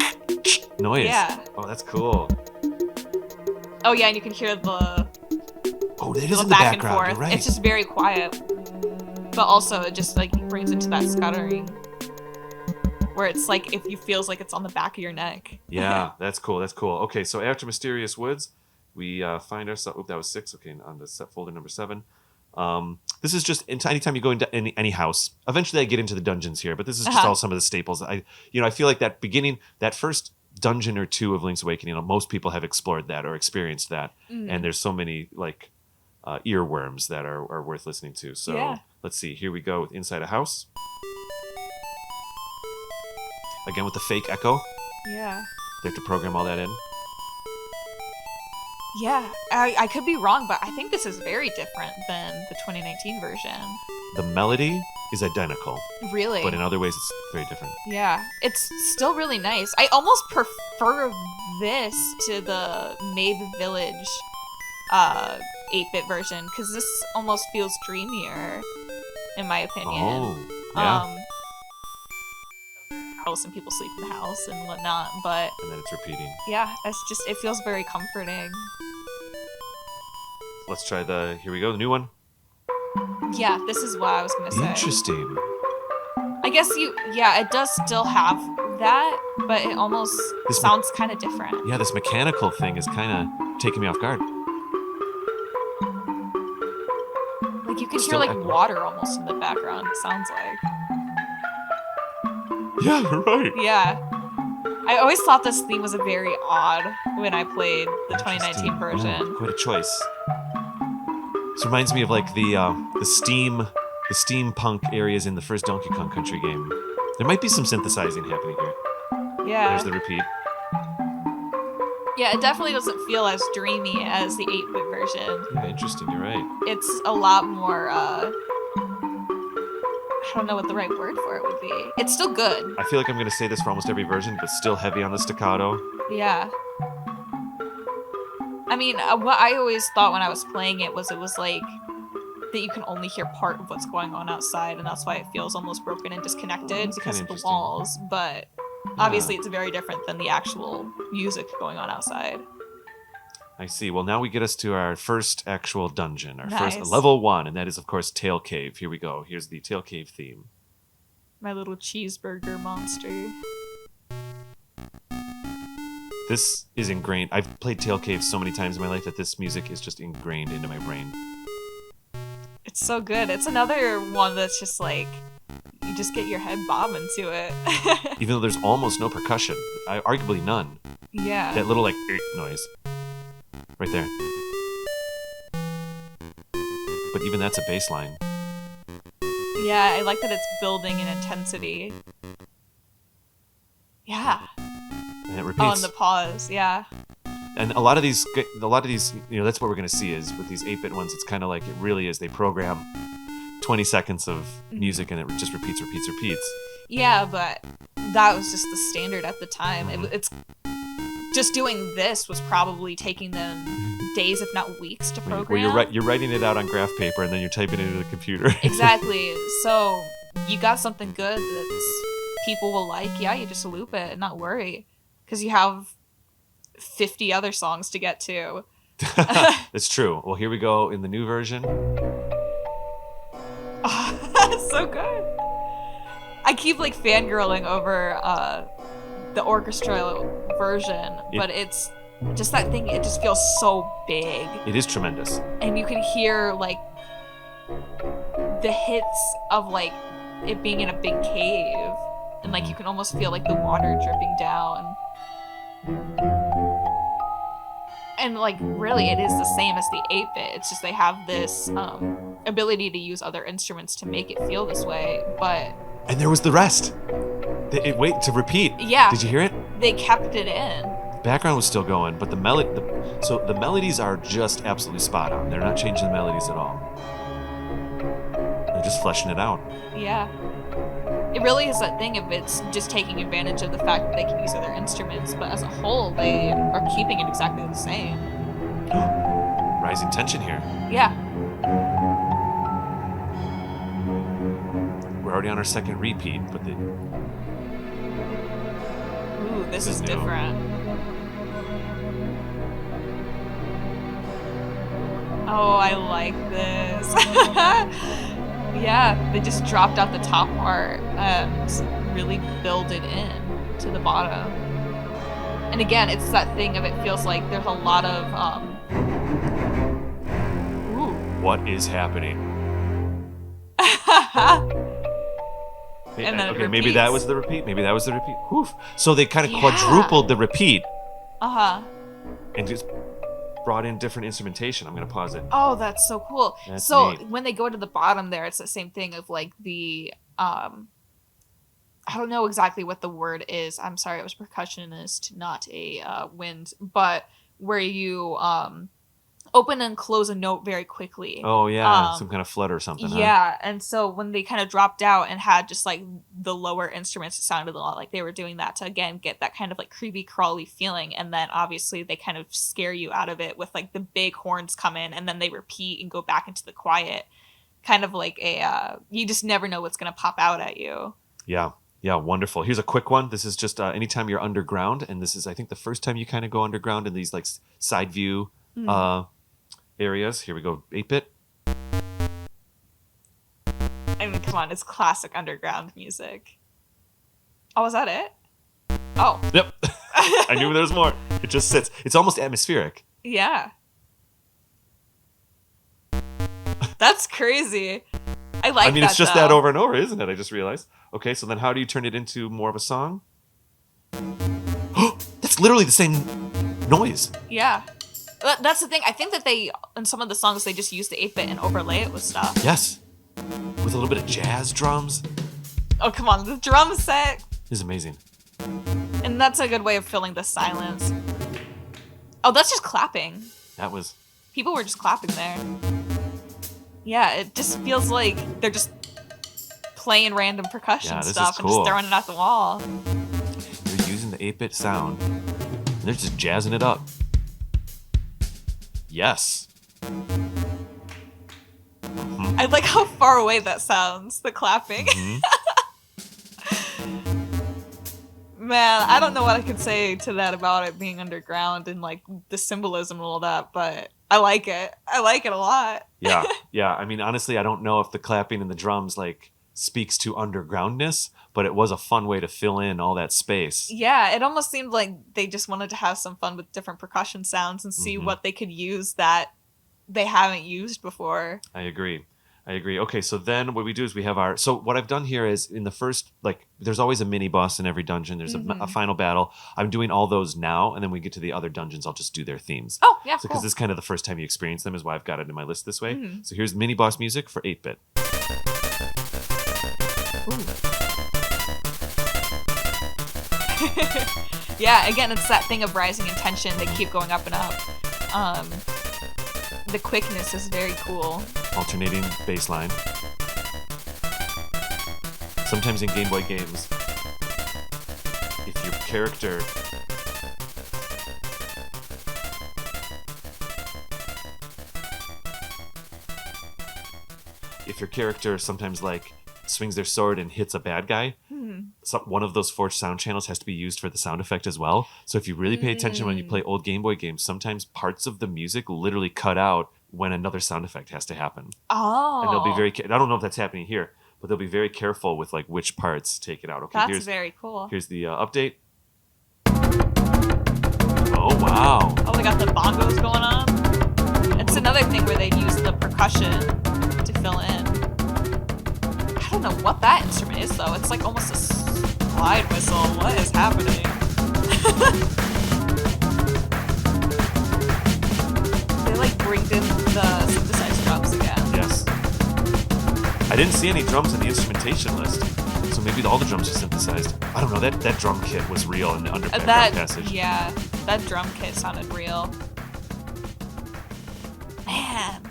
noise. Yeah. Oh, that's cool. Oh, yeah, and you can hear the... Oh, that is in the back background. and forth. You're right. It's just very quiet. But also, it just, like, brings into that scuttering. Where it's like, if you feels like it's on the back of your neck. Yeah, that's cool. That's cool. Okay, so after Mysterious Woods, we find ourselves... Oh, that was 6. Okay, on the set folder number 7. This is just anytime you go into any house. Eventually, I get into the dungeons here, but this is just all some of the staples. I feel like that first dungeon or two of Link's Awakening, most people have explored that or experienced that, and there's so many like earworms that are worth listening to. So let's see. Here we go with Inside a House. Again with the fake echo. Yeah. They have to program all that in. Yeah, I could be wrong, but I think this is very different than the 2019 version. The melody is identical, Really? but in other ways it's very different. Yeah, it's still really nice. I almost prefer this to the Mabe Village 8-bit version because this almost feels dreamier, in my opinion. Oh, yeah. House and people sleep in the house and whatnot, but And then it's repeating. yeah, it feels very comforting. Let's try here we go, the new one. Yeah, this is what I was gonna say. Interesting. I guess it does still have that, but it almost sounds kind of different. Yeah, this mechanical thing is kind of taking me off guard. Like you can hear like water almost in the background, it sounds like. Yeah, you're right. Yeah. I always thought this theme was very odd when I played the 2019 version. Yeah, quite a choice. This reminds me of like the steampunk areas in the first Donkey Kong Country game. There might be some synthesizing happening here. Yeah. There's the repeat. Yeah, it definitely doesn't feel as dreamy as the 8-bit version. Yeah, interesting, you're right. It's a lot more, I don't know what the right word for it would be. It's still good. I feel like I'm going to say this for almost every version, but still heavy on the staccato. Yeah. I mean, what I always thought when I was playing it was like that you can only hear part of what's going on outside, and that's why it feels almost broken and disconnected because of the walls. But obviously, it's very different than the actual music going on outside. I see. Well, now we get us to our first actual dungeon, our Nice. first level 1, and that is, of course, Tail Cave. Here we go. Here's the Tail Cave theme. My little cheeseburger monster. This is ingrained. I've played Tail Cave so many times in my life that this music is just ingrained into my brain. It's so good. It's another one that's just like, you just get your head bobbing to it. Even though there's almost no percussion, arguably none. Yeah. That little like noise right there. But even that's a bass line. Yeah, I like that it's building in intensity. Yeah. And it repeats. Oh, and the pause, yeah. And a lot of these, that's what we're going to see is with these 8-bit ones, it's kind of like it really is. They program 20 seconds of music and it just repeats. Yeah, but that was just the standard at the time. It's just doing this was probably taking them days, if not weeks, to program. Well, you're writing it out on graph paper and then you're typing it into the computer. Exactly. So you got something good that people will like. Yeah, you just loop it and not worry. Because you have 50 other songs to get to. It's true. Well, here we go in the new version. So good. I keep like fangirling over the orchestral version, but it's just that thing. It just feels so big. It is tremendous. And you can hear like the hits of like it being in a big cave, and like you can almost feel like the water dripping down. And like really it is the same as the 8-bit. It's just they have this ability to use other instruments to make it feel this way, but and there was the rest. Wait to repeat. Yeah. Did you hear it? They kept it in. The background was still going, but the melodies are just absolutely spot on. They're not changing the melodies at all. They're just fleshing it out. Yeah. It really is that thing of it's just taking advantage of the fact that they can use other instruments, but as a whole, they are keeping it exactly the same. Rising tension here. Yeah. We're already on our second repeat, but Ooh, this is new. different. Oh, I like this. Yeah, they just dropped out the top part and really build it in to the bottom. And again, it's that thing of it feels like there's a lot of ooh. What is happening? And then okay, maybe that was the repeat. Whew. So they kind of Yeah. quadrupled the repeat Uh-huh. and just brought in different instrumentation. I'm gonna pause it. Oh, that's so cool. That's so neat. when they go to the bottom there, it's the same thing of like the I don't know exactly what the word is. I'm sorry, it was percussionist, not a wind. But where you open and close a note very quickly. Oh yeah, some kind of flood or something. Yeah, and so when they kind of dropped out and had just like the lower instruments, it sounded a lot like they were doing that to again get that kind of like creepy crawly feeling. And then obviously they kind of scare you out of it with like the big horns come in and then they repeat and go back into the quiet, kind of like a you just never know what's gonna pop out at you. Yeah. Yeah, wonderful. Here's a quick one. This is just anytime you're underground, and this is, I think, the first time you kind of go underground in these like side view areas. Here we go, 8-bit. I mean, come on, it's classic underground music. Oh, is that it? Oh. Yep. I knew there was more. It just sits. It's almost atmospheric. Yeah. That's crazy. I like that. I mean, it's just though. that over and over, isn't it? I just realized. Okay, so then how do you turn it into more of a song? That's literally the same noise. Yeah. That's the thing. I think that they, in some of the songs, they just use the 8-bit and overlay it with stuff. Yes. With a little bit of jazz drums. Oh, come on. The drum set is amazing. And that's a good way of filling the silence. Oh, that's just clapping. That was... People were just clapping there. Yeah, it just feels like they're just playing random percussion stuff and just throwing it at the wall. They're using the 8-bit sound, and they're just jazzing it up. Yes. I like how far away that sounds, the clapping. Man, I don't know what I could say to that about it being underground and like the symbolism and all that, but I like it. I like it a lot. Yeah. I mean, honestly, I don't know if the clapping and the drums like speaks to undergroundness, but it was a fun way to fill in all that space. Yeah, it almost seemed like they just wanted to have some fun with different percussion sounds and see what they could use that they haven't used before. I agree. Okay, so then what we do is we have our... So what I've done here is in the first, like, there's always a mini boss in every dungeon. There's a final battle. I'm doing all those now, and then when we get to the other dungeons, I'll just do their themes. Oh, yeah, because this is kind of the first time you experience them is why I've got it in my list this way. So here's mini boss music for 8-bit. Yeah, again, it's that thing of rising in tension. They keep going up and up. The quickness is very cool. Alternating bass line. Sometimes in Game Boy games, if your character... sometimes like swings their sword and hits a bad guy, one of those forged sound channels has to be used for the sound effect as well. So if you really pay attention when you play old Game Boy games, sometimes parts of the music literally cut out when another sound effect has to happen. Oh. And they'll be very... I don't know if that's happening here, but they'll be very careful with like which parts take it out. Okay, that's very cool. Here's the update. Oh, wow. Oh, they got the bongos going on. It's another thing where they use the percussion to fill in. I don't know what that instrument is, though. It's like almost a slide whistle. What is happening? They like bring in the synthesized drums again. Yes. I didn't see any drums in the instrumentation list, so maybe all the drums are synthesized. I don't know. That drum kit was real in the underground passage. Yeah, that drum kit sounded real. Man.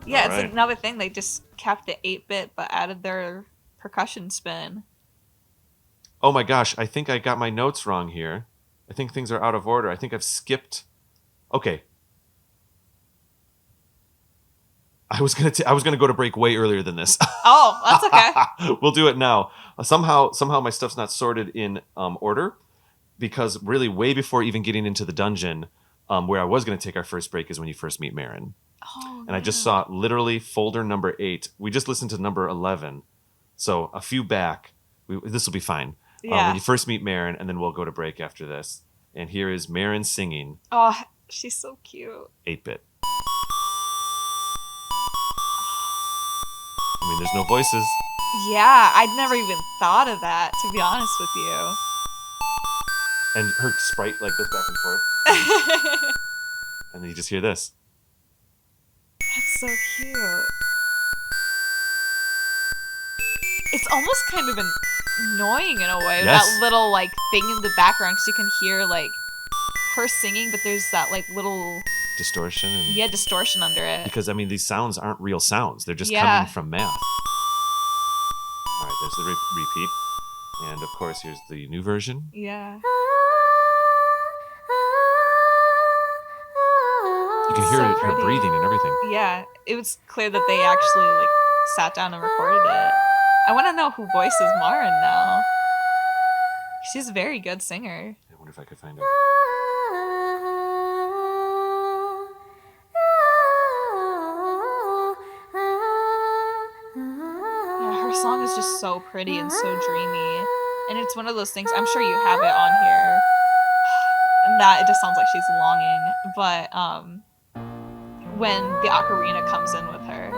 Yeah, it's like another thing. They just kept the 8-bit but added their percussion spin. Oh my gosh, I think I got my notes wrong here. I think things are out of order. I think I've skipped... Okay. I was gonna go to break way earlier than this. Oh, that's okay. We'll do it now. Somehow my stuff's not sorted in order, because really way before even getting into the dungeon, where I was gonna take our first break is when you first meet Marin. Oh, and I just saw literally folder number 8. We just listened to number 11, so a few back. This will be fine. Yeah. When you first meet Marin, and then we'll go to break after this. And here is Marin singing. Oh, she's so cute. 8-bit. I mean, there's no voices. Yeah, I'd never even thought of that, to be honest with you. And her sprite like goes back and forth. And then you just hear this. That's so cute. It's almost kind of annoying in a way. Yes. That little like thing in the background, because you can hear like her singing, but there's that like little distortion. Distortion under it. Because, I mean, these sounds aren't real sounds. They're just Yeah. coming from math. All right, there's the repeat. And, of course, here's the new version. Yeah. You can hear her breathing and everything. Yeah, it was clear that they actually like sat down and recorded it. I want to know who voices Marin now. She's a very good singer. I wonder if I could find her. Yeah, her song is just so pretty and so dreamy. And it's one of those things, I'm sure you have it on here. And that, it just sounds like she's longing. But when the ocarina comes in with her,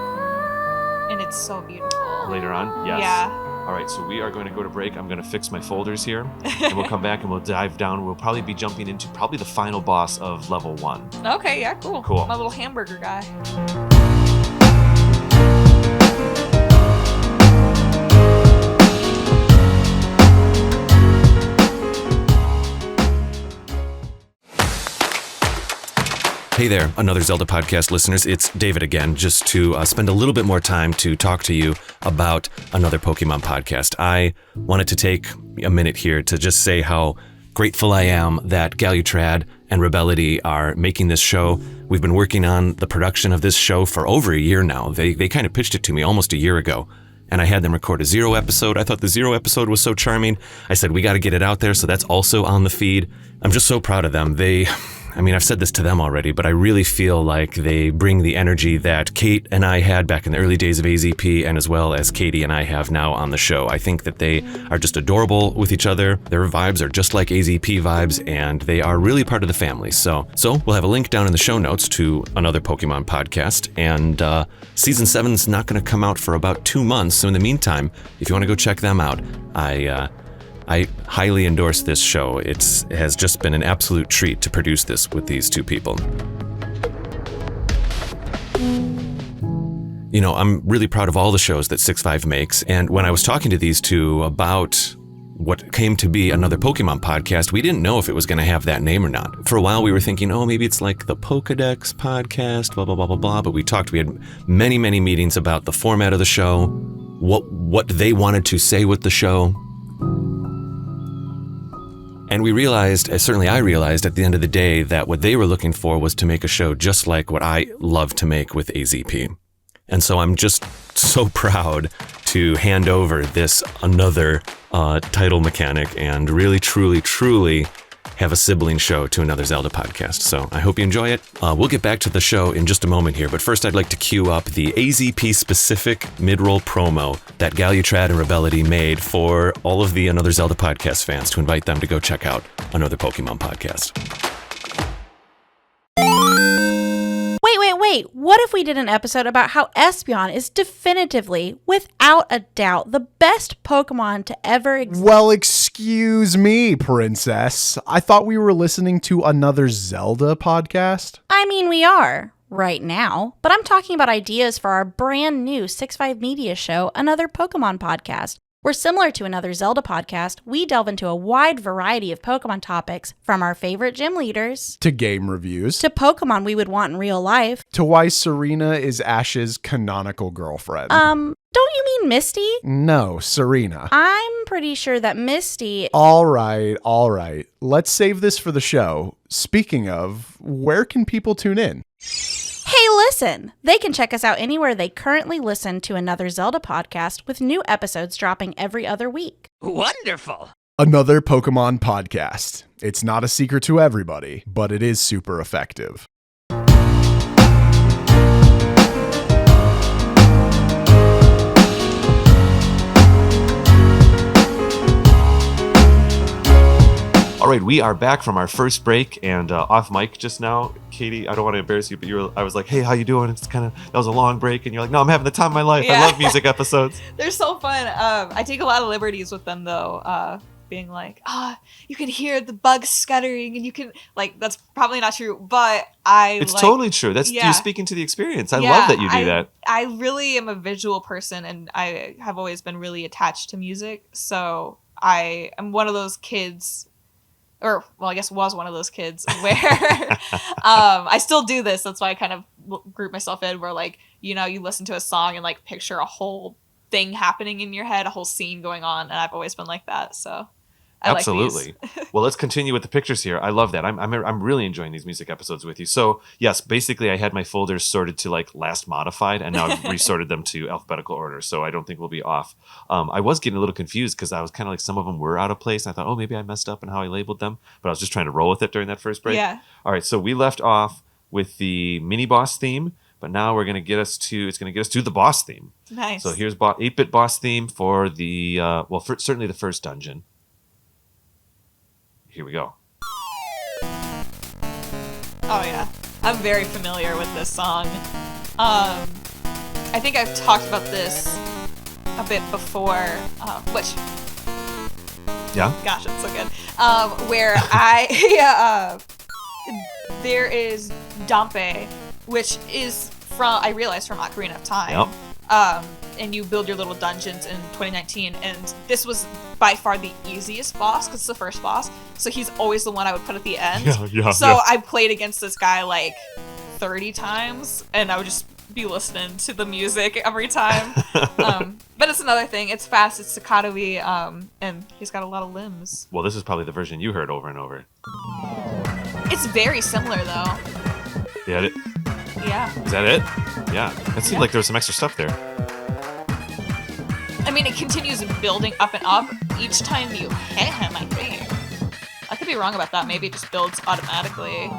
and it's so beautiful. Later on? Yes. Yeah. All right, so we are going to go to break. I'm going to fix my folders here, and we'll come back and we'll dive down. We'll probably be jumping into probably the final boss of level 1. Okay, yeah, cool. Cool. My little hamburger guy. Hey there, another Zelda podcast listeners. It's David again, just to spend a little bit more time to talk to you about another Pokemon podcast. I wanted to take a minute here to just say how grateful I am that Galutrad and Rebellity are making this show. We've been working on the production of this show for over a year now. They kind of pitched it to me almost a year ago, and I had them record a 0 episode. I thought the 0 episode was so charming. I said, we got to get it out there, so that's also on the feed. I'm just so proud of them. I've said this to them already, but I really feel like they bring the energy that Kate and I had back in the early days of AZP, and as well as Kady and I have now on the show. I think that they are just adorable with each other. Their vibes are just like AZP vibes, and they are really part of the family. So we'll have a link down in the show notes to another Pokemon podcast, and season 7 is not going to come out for about 2 months. So in the meantime, if you want to go check them out, I highly endorse this show. It has just been an absolute treat to produce this with these two people. You know, I'm really proud of all the shows that 6.5 makes, and when I was talking to these two about what came to be another Pokemon podcast, we didn't know if it was going to have that name or not. For a while, we were thinking, oh, maybe it's like the Pokedex podcast, blah, blah, blah, blah, blah, but we had many, many meetings about the format of the show, what they wanted to say with the show. And we realized, certainly I realized at the end of the day, that what they were looking for was to make a show just like what I love to make with AZP. And so I'm just so proud to hand over this another title mechanic and really, truly, truly have a sibling show to another Zelda podcast. So I hope you enjoy it. We'll get back to the show in just a moment here, but first I'd like to cue up the AZP-specific mid-roll promo that Galutrad and Rebellity made for all of the Another Zelda podcast fans to invite them to go check out another Pokemon podcast. Wait, what if we did an episode about how Espeon is definitively, without a doubt, the best Pokemon to ever exist? Well, excuse me, princess. I thought we were listening to another Zelda podcast. I mean, we are, right now, but I'm talking about ideas for our brand new 6.5 Media show, Another Pokemon Podcast. We're similar to another Zelda podcast. We delve into a wide variety of Pokemon topics, from our favorite gym leaders To game reviews. to Pokemon we would want in real life. To why Serena is Ash's canonical girlfriend. Don't you mean Misty? No, Serena. I'm pretty sure that Misty... All right. Let's save this for the show. Speaking of, where can people tune in? Hey, listen! They can check us out anywhere they currently listen to another Zelda podcast, with new episodes dropping every other week. Wonderful! Another Pokemon podcast. It's not a secret to everybody, but it is super effective. All right, we are back from our first break, and off mic just now, Kady, I don't want to embarrass you, but I was like, hey, how you doing? That was a long break, and you're like, no, I'm having the time of my life. Yeah. I love music episodes. They're so fun. I take a lot of liberties with them, though. Being like, you can hear the bugs scuttering, and you can, like, that's probably not true, but It's totally true. That's you speaking to the experience. I love that you do that. I really am a visual person, and I have always been really attached to music, so I am one of those kids or well, I guess was one of those kids where I still do this. That's why I kind of group myself in where like, you know, you listen to a song and like picture a whole thing happening in your head, a whole scene going on. And I've always been like that. So I Absolutely. like these. Well, let's continue with the pictures here. I love that. I'm really enjoying these music episodes with you. So yes, basically I had my folders sorted to like last modified, and now I've resorted them to alphabetical order. So I don't think we'll be off. I was getting a little confused because I was kind of like some of them were out of place. I thought, oh, maybe I messed up in how I labeled them, but I was just trying to roll with it during that first break. Yeah. All right. So we left off with the mini boss theme, but now it's going to get us to the boss theme. Nice. So here's 8-bit boss theme for the certainly the first dungeon. Here we go. Oh yeah, I'm very familiar with this song. I think I've talked about this a bit before, which, Yeah. gosh, it's so good. Where there is Dampe, which is I realized from Ocarina of Time. Yep. And you build your little dungeons in 2019, and this was by far the easiest boss because it's the first boss. So he's always the one I would put at the end. So I played against this guy like 30 times, and I would just be listening to the music every time. But it's another thing. It's fast. It's staccato-y, and he's got a lot of limbs. Well, this is probably the version you heard over and over. It's very similar though. Yeah. Yeah. Is that it? Yeah. It seemed like there was some extra stuff there. I mean, it continues building up and up each time you hit him, I think. I could be wrong about that. Maybe it just builds automatically.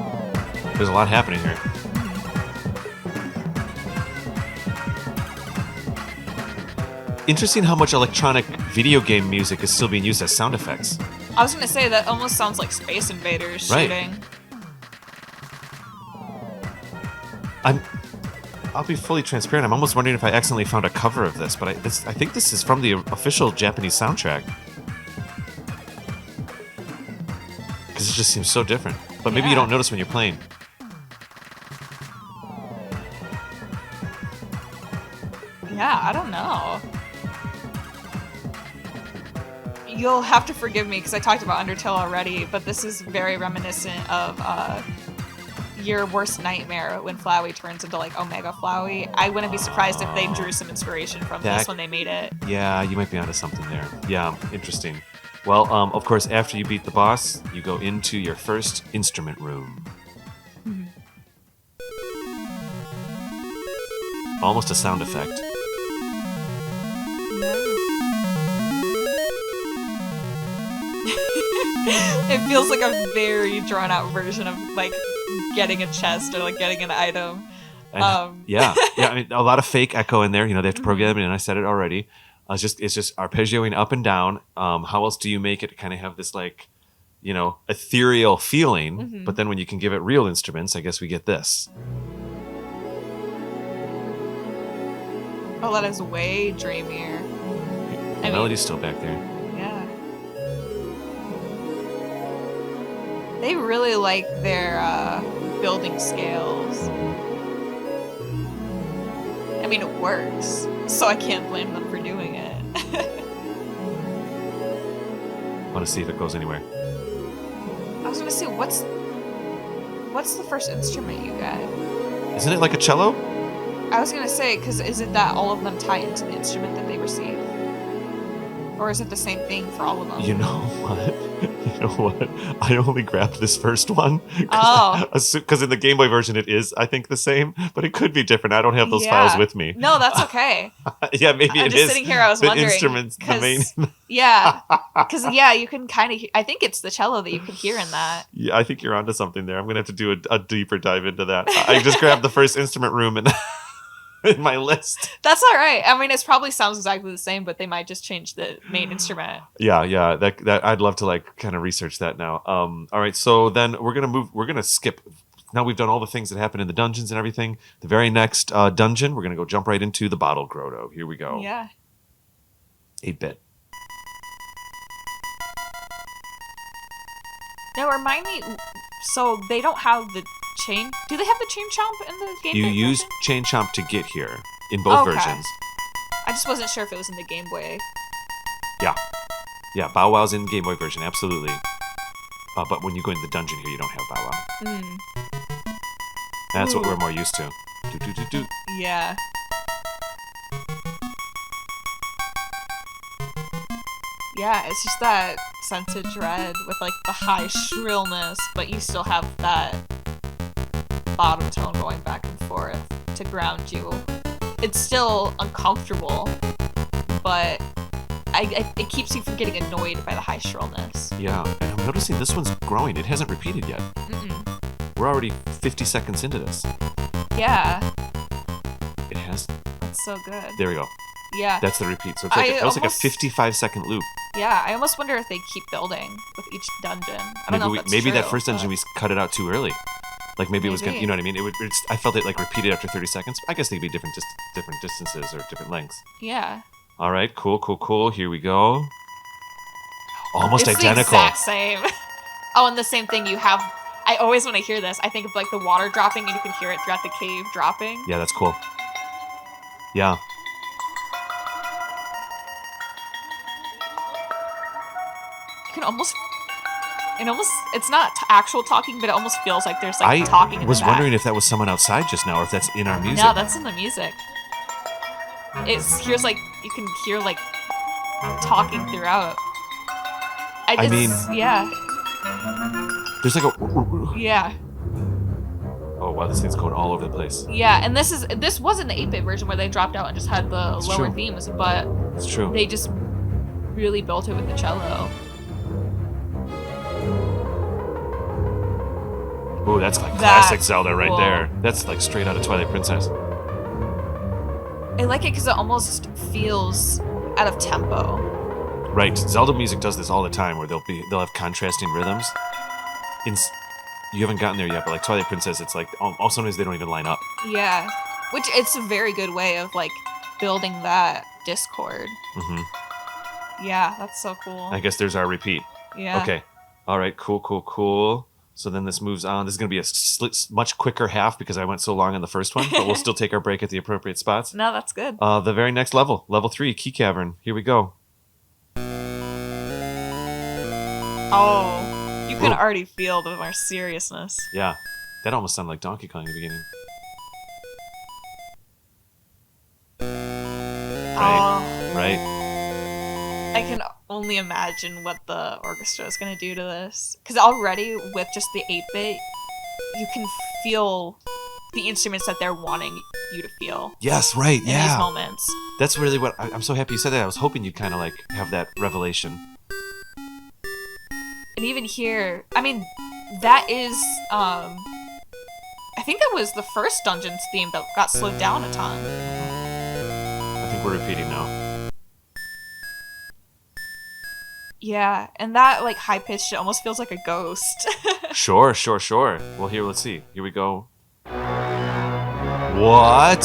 There's a lot happening here. Interesting how much electronic video game music is still being used as sound effects. I was going to say that almost sounds like Space Invaders shooting. I'll be fully transparent. I'm almost wondering if I accidentally found a cover of this, but I think this is from the official Japanese soundtrack. Because it just seems so different. But maybe you don't notice when you're playing. Yeah, I don't know. You'll have to forgive me because I talked about Undertale already, but this is very reminiscent of your worst nightmare when Flowey turns into like Omega Flowey. I wouldn't be surprised if they drew some inspiration from this when they made it. Yeah, you might be onto something there. Yeah, interesting. Well, of course, after you beat the boss, you go into your first instrument room. Almost a sound effect. It feels like a very drawn out version of like getting a chest or like getting an item. And, yeah. I mean, a lot of fake echo in there. You know, they have to program it in. I said it already. It's just arpeggioing up and down. How else do you make it kind of have this like, you know, ethereal feeling? But then when you can give it real instruments, I guess we get this. Oh, that is way dreamier. The melody's still back there. Yeah. They really like their building scales. I mean, it works, so I can't blame them for doing it. I want to see if it goes anywhere. I was gonna say, what's the first instrument you get? Isn't it like a cello? I was gonna say, because is it that all of them tie into the instrument that they receive? Or is it the same thing for all of them? You know what? I only grabbed this first one. Because in the Game Boy version it is, I think, the same, but it could be different. I don't have those files with me. No, that's okay. Yeah, maybe I'm it just is. sitting here, I was wondering. Instruments, the main. Yeah, because you can kind of. I think it's the cello that you can hear in that. Yeah, I think you're onto something there. I'm gonna have to do a deeper dive into that. I just grabbed the first instrument room and. In my list. That's all right. I mean, it probably sounds exactly the same, but they might just change the main instrument. Yeah. That I'd love to like kind of research that now. All right, so then we're gonna skip. Now we've done all the things that happen in the dungeons and everything. The very next dungeon, we're gonna go jump right into the bottle grotto. Here we go. Yeah. 8-bit. Now remind me. So they don't have the chain. Do they have the chain chomp in the game? You use chain chomp to get here in both versions. I just wasn't sure if it was in the Game Boy. Yeah, Bow Wow's in Game Boy version, absolutely. But when you go into the dungeon here, you don't have Bow Wow. Mm. That's what Ooh. we're more used to. Do, do, do, do. Yeah. Yeah, it's just that sense of dread with like the high shrillness, but you still have that bottom tone going back and forth to ground you. It's still uncomfortable, but it keeps you from getting annoyed by the high shrillness. Yeah, and I'm noticing this one's growing. It hasn't repeated yet. Mm-mm. We're already 50 seconds into this. Yeah, It has. that's so good. There we go. Yeah, That's the repeat. So it's like that was like a 55-second loop. yeah. I almost wonder if they keep building with each dungeon. I don't know if that's Maybe that true, first dungeon but- we cut it out too early. Like maybe it was gonna, Maybe. you know what I mean? I felt it like repeated after 30 seconds. I guess they could be different distances or different lengths. Yeah. All right, cool. Here we go. Almost It's identical. the exact same. Oh, and the same thing you have. I always when I hear this, I think of like the water dropping, and you can hear it throughout the cave dropping. Yeah, that's cool. Yeah. You can almost. It's not actual talking, but it almost feels like there's like I talking in was the back. wondering if that was someone outside just now, or if that's in our music. No, that's in the music. Here's like you can hear like talking throughout. I mean- yeah, There's like a. yeah, Oh wow, this thing's going all over the place. yeah. And this was in the 8-bit version where they dropped out and just had the It's lower true. themes, but It's true. they just really built it with the cello. Ooh, that's like That's classic Zelda right cool. there. That's like straight out of Twilight Princess. I like it because it almost feels out of tempo. Right, Zelda music does this all the time, where they'll have contrasting rhythms. You haven't gotten there yet, but like Twilight Princess, it's like sometimes they don't even line up. Yeah, which it's a very good way of like building that discord. Hmm Yeah, that's so cool. I guess there's our repeat. Yeah. Okay. All right. Cool. So then this moves on. This is going to be a much quicker half because I went so long on the first one, but we'll still take our break at the appropriate spots. No, that's good. The very next level, level 3, Key Cavern. Here we go. Oh, you can Ooh. already feel the more seriousness. Yeah, that almost sounded like Donkey Kong in the beginning. Oh, Right? I can only imagine what the orchestra is going to do to this. Because already with just the 8-bit, you can feel the instruments that they're wanting you to feel Yes, right. in these Yeah. moments. That's really what I'm so happy you said that. I was hoping you'd kind of like have that revelation. And even here, I mean, that is, I think that was the first Dungeons theme that got slowed down a ton. I think we're repeating now. Yeah, and that, like, high-pitched, it almost feels like a ghost. Sure. Well, here, let's see. Here we go. What?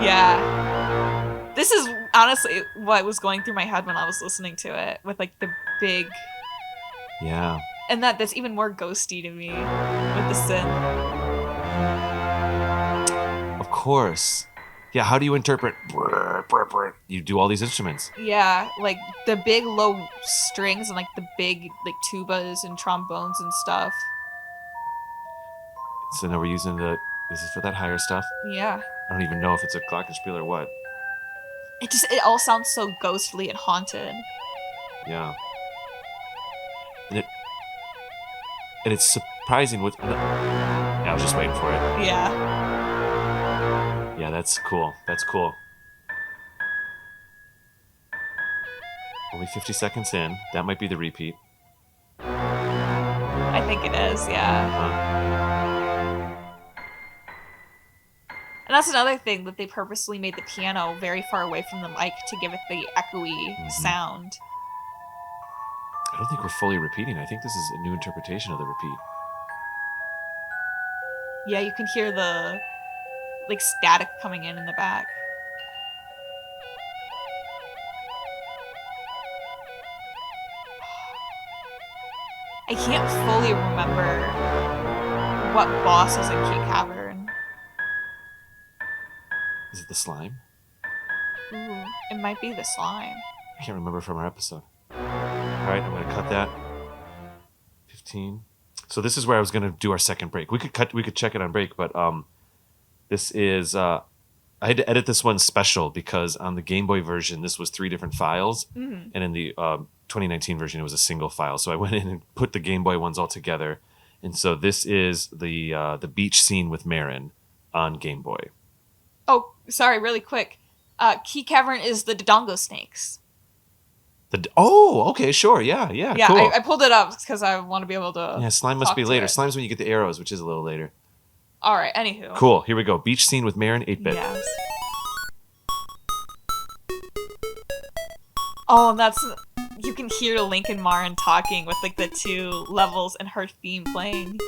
Yeah. This is honestly what was going through my head when I was listening to it, with, like, the big... Yeah. And that's even more ghosty to me, with the synth. Of course. Yeah, how do you interpret? You do all these instruments. Yeah, like, the big low strings and, like, the big, like, tubas and trombones and stuff. So now we're using this is for that higher stuff. Yeah. I don't even know if it's a glockenspiel or what. It all sounds so ghostly and haunted. Yeah. And it's surprising with. Yeah, I was just waiting for it. Yeah. Yeah, that's cool. Only 50 seconds in. That might be the repeat. I think it is, yeah. And that's another thing that they purposely made the piano very far away from the mic to give it the echoey sound. I don't think we're fully repeating. I think this is a new interpretation of the repeat. Yeah, you can hear the like static coming in the back. I can't fully remember what boss is in Key Cavern. Is it the slime? Ooh, it might be the slime. I can't remember from our episode. All right, I'm going to cut that. 2019. So this is where I was going to do our second break. We could check it on break, but this is I had to edit this one special because on the Game Boy version this was 3 different files, and in the 2019 version it was a single file. So I went in and put the Game Boy ones all together, and so this is the beach scene with Marin on Game Boy. Oh, sorry, really quick. Key Cavern is the Dodongo snakes. Okay, sure, yeah, Yeah, cool. I pulled it up because I want to be able to. Yeah, slime must talk be to later. it. Slime's when you get the arrows, which is a little later. All right, anywho. Cool, here we go. Beach scene with Marin, 8-bit. Yes. Oh, and that's you can hear Link and Marin talking with like the 2 levels and her theme playing,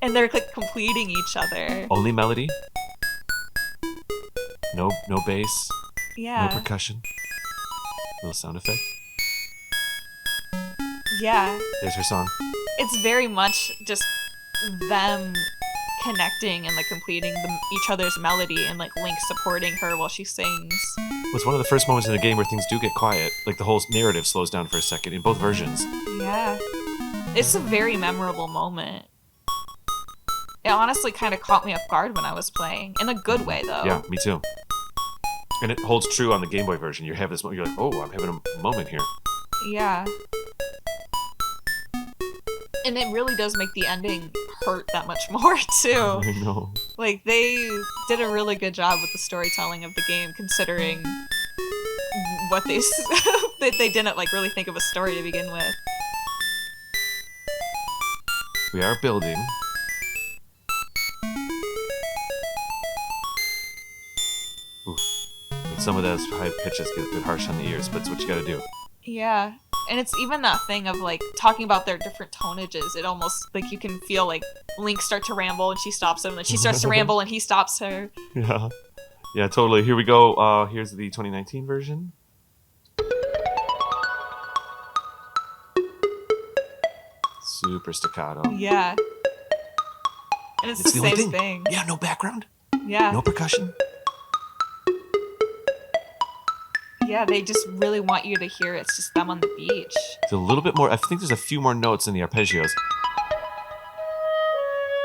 and they're like completing each other. Only melody. No bass. Yeah. No percussion. Little sound effect. Yeah. There's her song. It's very much just them connecting and like completing each other's melody, and like Link supporting her while she sings. It's one of the first moments in the game where things do get quiet. Like the whole narrative slows down for a second in both versions. Yeah. It's a very memorable moment. It honestly kind of caught me off guard when I was playing. In a good way, though. Yeah, me too. And it holds true on the Game Boy version. You have this moment, you're like, oh, I'm having a moment here. Yeah. And it really does make the ending hurt that much more, too. I know. Like, they did a really good job with the storytelling of the game, considering what that they didn't, like, really think of a story to begin with. We are building. Oof. And some of those high pitches get a bit harsh on the ears, but it's what you gotta do. Yeah. And it's even that thing of, like, talking about their different tonages. It almost, like, you can feel, like, Link start to ramble and she stops him, and then she starts to ramble and he stops her. Yeah. Yeah, totally. Here we go. Here's the 2019 version. Super staccato. Yeah. And it's the only same thing. Yeah, no background. Yeah. No percussion. Yeah, they just really want you to hear it. It's just them on the beach. It's a little bit more. I think there's a few more notes in the arpeggios.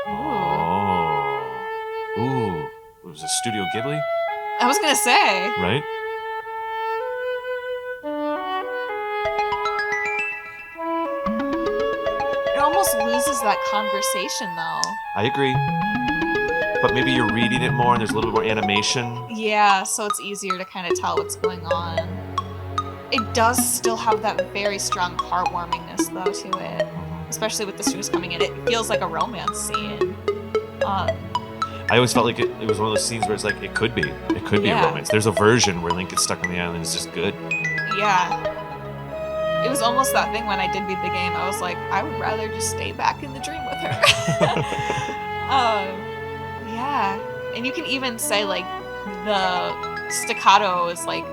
Ooh. Oh. Ooh. It was a Studio Ghibli, I was gonna say. right? It almost loses that conversation, though. I agree. But maybe you're reading it more and there's a little bit more animation. Yeah, so it's easier to kind of tell what's going on. It does still have that very strong heartwarmingness, though, to it. Especially with the strings coming in. It feels like a romance scene. I always felt like it was one of those scenes where it's like, it could be. It could be a Yeah. romance. There's a version where Link gets stuck on the island and it's just good. Yeah. It was almost that thing when I did beat the game. I was like, I would rather just stay back in the dream with her. Yeah. And you can even say, like, the staccato is like,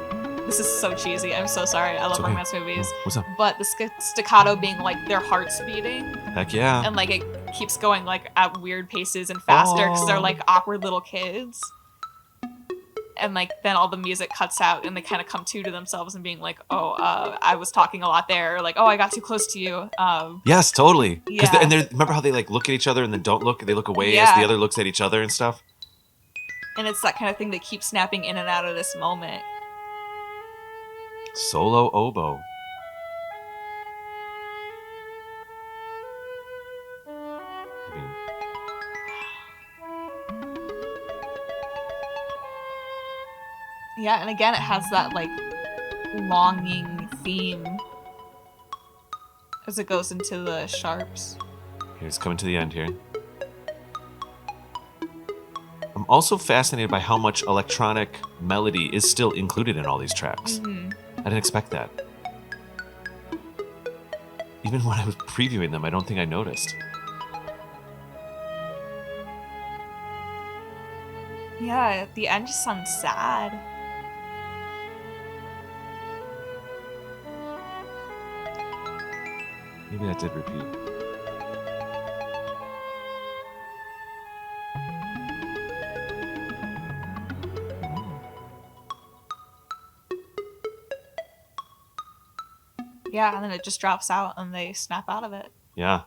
this is so cheesy. I'm so sorry. I love It's okay. romance movies. What's up? But the staccato being like their hearts beating, Heck yeah. and like it keeps going like at weird paces and faster because they're like awkward little kids. And like then all the music cuts out and they kind of come to themselves and being like, oh, I was talking a lot there, or like, oh, I got too close to you. Yes, totally. Yeah. And remember how they like look at each other and then don't look? They look away as Yeah. the other looks at each other and stuff? And it's that kind of thing that keeps snapping in and out of this moment. Solo oboe. I mean, Yeah, and again, it has that like longing theme as it goes into the sharps. here's coming to the end here. I'm also fascinated by how much electronic melody is still included in all these tracks. Mhm. I didn't expect that. Even when I was previewing them, I don't think I noticed. Yeah, the end just sounds sad. Maybe that did repeat. Yeah, and then it just drops out and they snap out of it. Yeah.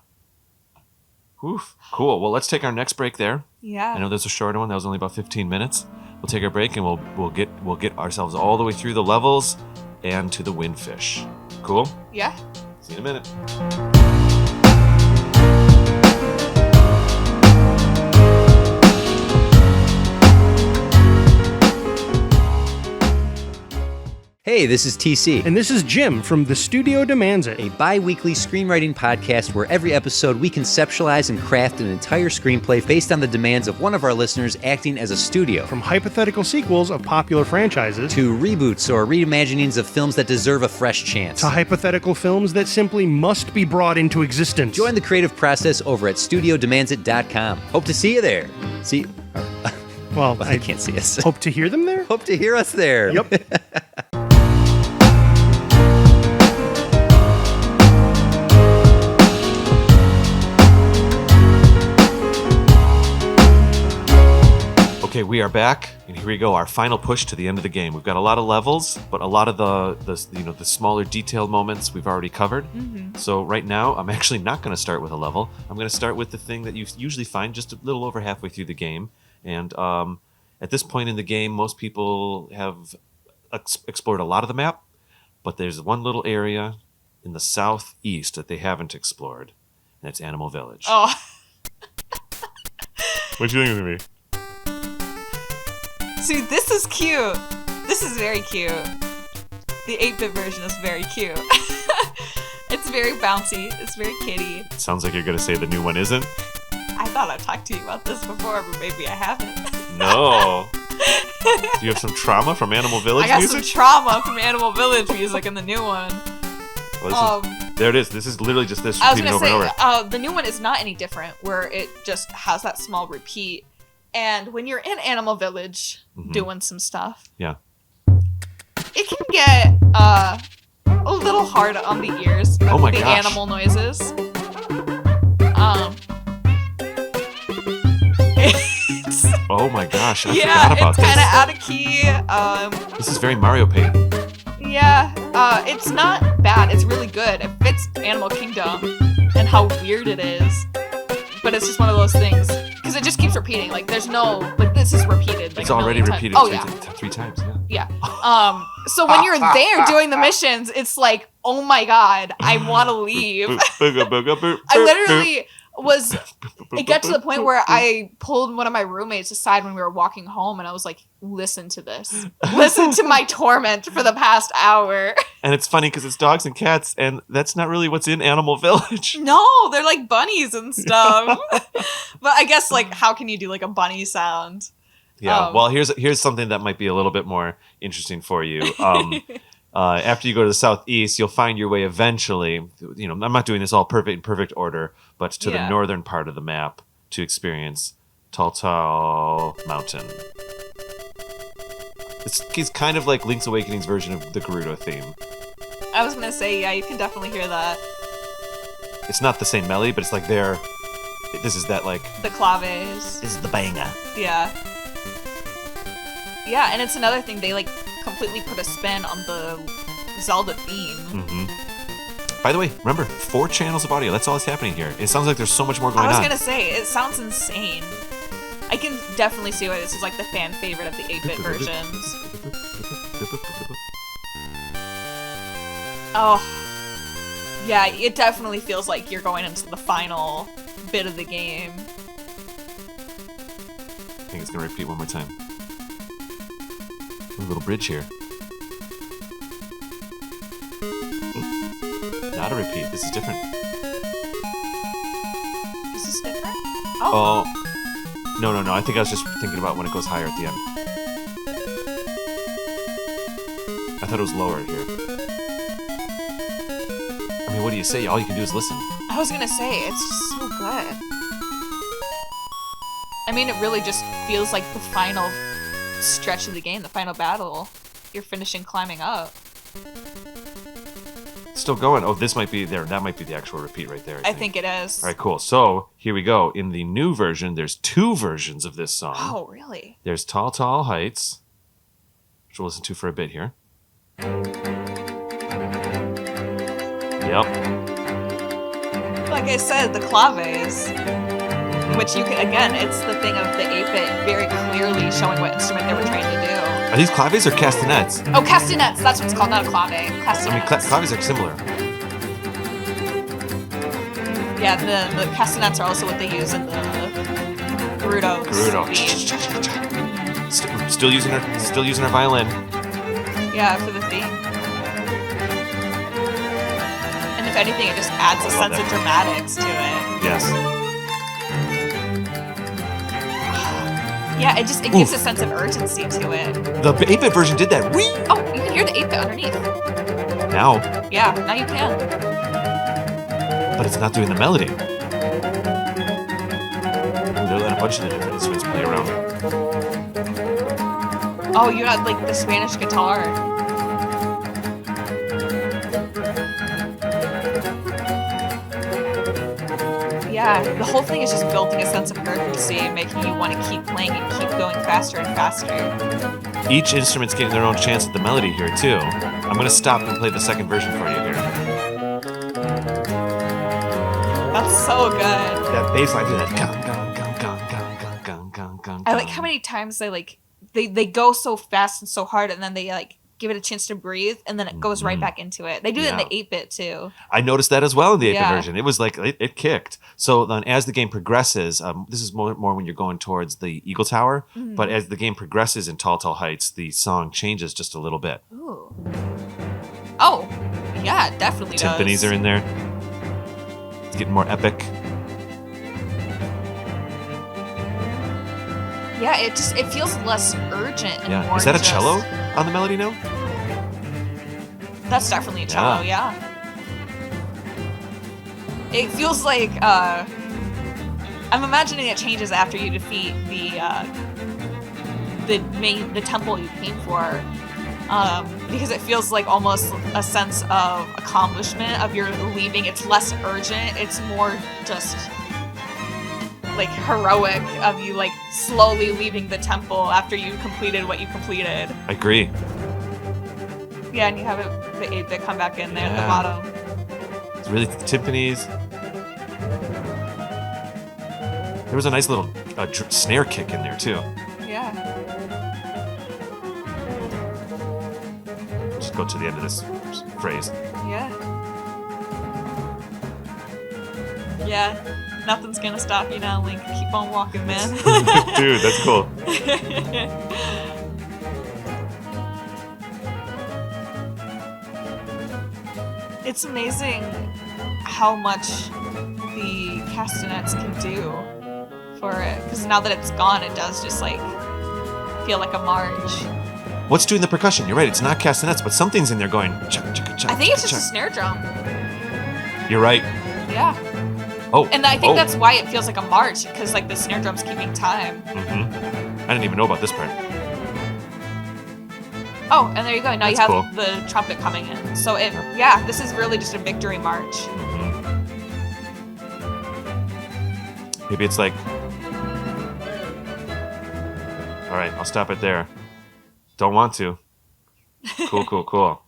Oof. Cool. Well, let's take our next break there. Yeah. I know there's a shorter one. That was only about 15 minutes. We'll take our break and we'll get ourselves all the way through the levels and to the windfish. Cool? Yeah. See you in a minute. Hey, this is TC, And this is Jim from The Studio Demands It. a bi-weekly screenwriting podcast where every episode we conceptualize and craft an entire screenplay based on the demands of one of our listeners acting as a studio. From hypothetical sequels of popular franchises To reboots or reimaginings of films that deserve a fresh chance. to hypothetical films that simply must be brought into existence. Join the creative process over at studiodemandsit.com. Hope to see you there. See, Well, I can't see us. hope to hear them there. Hope to hear us there. Yep. Okay, we are back, and here we go. Our final push to the end of the game. We've got a lot of levels, but a lot of the smaller detailed moments we've already covered. So right now, I'm actually not going to start with a level. I'm going to start with the thing that you usually find just a little over halfway through the game. And at this point in the game, most people have explored a lot of the map, but there's one little area in the southeast that they haven't explored, and that's Animal Village. Oh. What do you think of me? See, this is cute. This is very cute. The 8-bit version is very cute. It's very bouncy. It's very kitty. Sounds like you're going to say the new one isn't. I thought I've talked to you about this before, but maybe I haven't. No. Do you have some trauma from Animal Village I got music? some trauma from Animal Village music in the new one. Well, there it is. This is literally just this I was repeated gonna over and over. say, the new one is not any different, where it just has that small repeat. And when you're in Animal Village doing some stuff, Yeah. it can get a little hard on the ears. Oh my the gosh. animal noises. It's, Oh my gosh, I yeah, forgot about it's kind of this. out of key. This is very Mario Paint. Yeah, it's not bad. It's really good. It fits Animal Kingdom and how weird it is. But it's just one of those things because it just keeps repeating. Like there's no like this is repeated. Like It's a already million repeated times. three times, yeah. Yeah. So when you're there doing the missions, it's like, oh my god, I want to leave. I literally was. It got to the point where I pulled one of my roommates aside when we were walking home, and I was like, "Listen to this. Listen to my torment for the past hour." And it's funny because it's dogs and cats, and that's not really what's in Animal Village. No, they're like bunnies and stuff. But I guess like, how can you do like a bunny sound? Yeah. Well, here's something that might be a little bit more interesting for you. After you go to the southeast, you'll find your way eventually. You know, I'm not doing this all in perfect order, but to the Yeah. northern part of the map to experience Tall Mountain. It's kind of like Link's Awakening's version of the Gerudo theme. I was gonna say, yeah, you can definitely hear that. It's not the same melody, but it's like this is that like The claves. this is the banger. Yeah. Yeah, and it's another thing, they like completely put a spin on the Zelda theme. By the way, remember 4 channels of audio. That's all that's happening here. It sounds like there's so much more going I was on. gonna say, it sounds insane. I can definitely see why this is like the fan favorite of the 8-bit versions. Oh. Yeah, it definitely feels like you're going into the final bit of the game. I think it's gonna repeat one more time. A little bridge here. Not a repeat. This is different. Is this different? Oh. No. I think I was just thinking about when it goes higher at the end. I thought it was lower here. I mean, what do you say? All you can do is listen. I was gonna say, it's just so good. I mean, it really just feels like the final stretch of the game, the final battle. You're finishing climbing up. Still going. Oh, this might be there. That might be the actual repeat right there. I think it is. All right, cool. So here we go. In the new version, there's 2 versions of this song. Oh, really? There's Tall Heights, which we'll listen to for a bit here. Yep. Like I said, the claves, which you can, again, it's the thing of the 8-bit very clearly showing what instrument they were trying to do. Are these claves or castanets? Oh, castanets, that's what it's called, not a clave. I mean, Castanets. claves are similar. Yeah, the castanets are also what they use in the Gerudo. Still using her violin. Yeah, for the theme. And if anything, it just adds a sense of dramatics to it. Yes. Yeah, it gives a sense of urgency to it. The 8-bit version did that. Whee! Oh, you can hear the 8-bit underneath. Now, Yeah, now you can. but it's not doing the melody. Ooh, they're letting a bunch of the different instruments play around. Oh, you had like the Spanish guitar. Yeah, the whole thing is just building a sense of urgency and making you want to keep playing and keep going faster and faster. Each instrument's getting their own chance at the melody here, too. I'm going to stop and play the second version for you here. That's so good. That bass line, that gong, gong, gong, gong, gong, gong, gong, gong, gong. I like how many times they go so fast and so hard, and then they like give it a chance to breathe, and then it goes right back into it. They do it in the 8-bit too. I noticed that as well in the 8-bit Yeah. version. It was like, it kicked. So then as the game progresses, this is more when you're going towards the Eagle Tower, but as the game progresses in Tall Tall Heights, the song changes just a little bit. Ooh. Oh, yeah, it definitely does. Timpanis are in there. It's getting more epic. Yeah, it feels less urgent and more. Is that a just- cello on the melody now? That's definitely a cello, yeah. It feels like I'm imagining it changes after you defeat the temple you came for. Because it feels like almost a sense of accomplishment of your leaving. It's less urgent. It's more just like heroic of you like slowly leaving the temple after you completed what you completed. I agree. Yeah, and you have the 8-bit come back in there at the Yeah. bottom. It's really timpanis. There was a nice little snare kick in there too. Yeah. Just go to the end of this phrase. Yeah. Yeah. Nothing's gonna stop you now, Link. Keep on walking, man. Dude, that's cool. It's amazing how much the castanets can do for it. Because now that it's gone, it does just like feel like a march. What's doing the percussion? You're right, it's not castanets, but something's in there going chuk, chuk, chuk, I think it's chuk, just a chuk. snare drum. You're right. Yeah. Oh. And I think that's why it feels like a march, because like the snare drum's keeping time. I didn't even know about this part. Oh, and there you go. Now you That's have cool. the trumpet coming in. So yeah, this is really just a victory march. Maybe it's like, all right, I'll stop it there. Don't want to. Cool.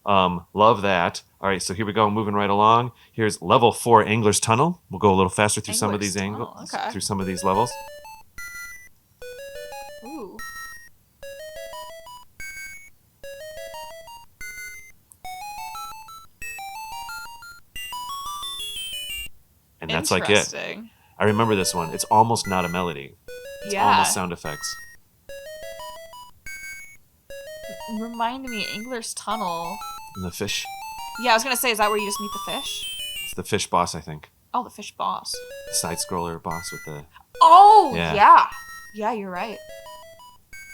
Love that. All right, so here we go, moving right along. Here's level 4, Angler's Tunnel. We'll go a little faster through some of Angler's these Tunnel, angles, okay. through some of these levels. Ooh. And that's like it. Interesting. I remember this one. It's almost not a melody. It's Yeah. almost sound effects. Remind me, Angler's Tunnel. And the fish. Yeah, I was gonna say, is that where you just meet the fish? It's the fish boss, I think. Oh, the fish boss. The side-scroller boss with the... Oh, Yeah. yeah. Yeah, you're right.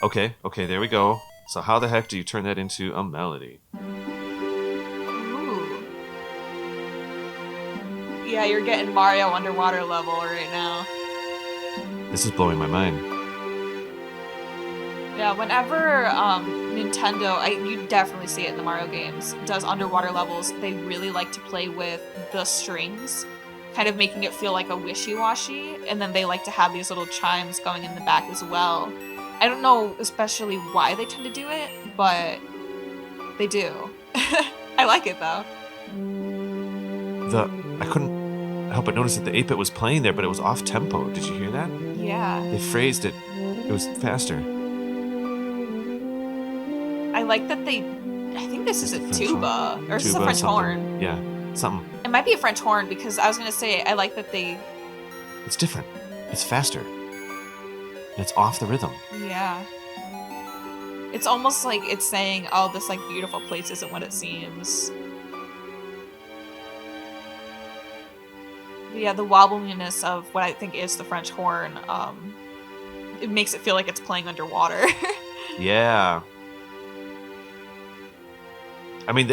Okay, there we go. So how the heck do you turn that into a melody? Ooh. Yeah, you're getting Mario underwater level right now. This is blowing my mind. Yeah, whenever Nintendo, you definitely see it in the Mario games, does underwater levels, they really like to play with the strings, kind of making it feel like a wishy-washy, and then they like to have these little chimes going in the back as well. I don't know especially why they tend to do it, but they do. I like it though. I couldn't help but notice that the 8-bit was playing there, but it was off tempo. Did you hear that? Yeah. They phrased it. It was faster. I like that I think this is a French tuba. Or is this a Tuba, French something. horn? Yeah, something. It might be a French horn because I was going to say, I like that they... It's different. It's faster. And it's off the rhythm. Yeah. It's almost like it's saying, oh, this like beautiful place isn't what it seems. But yeah, the wobbliness of what I think is the French horn, it makes it feel like it's playing underwater. Yeah. I mean,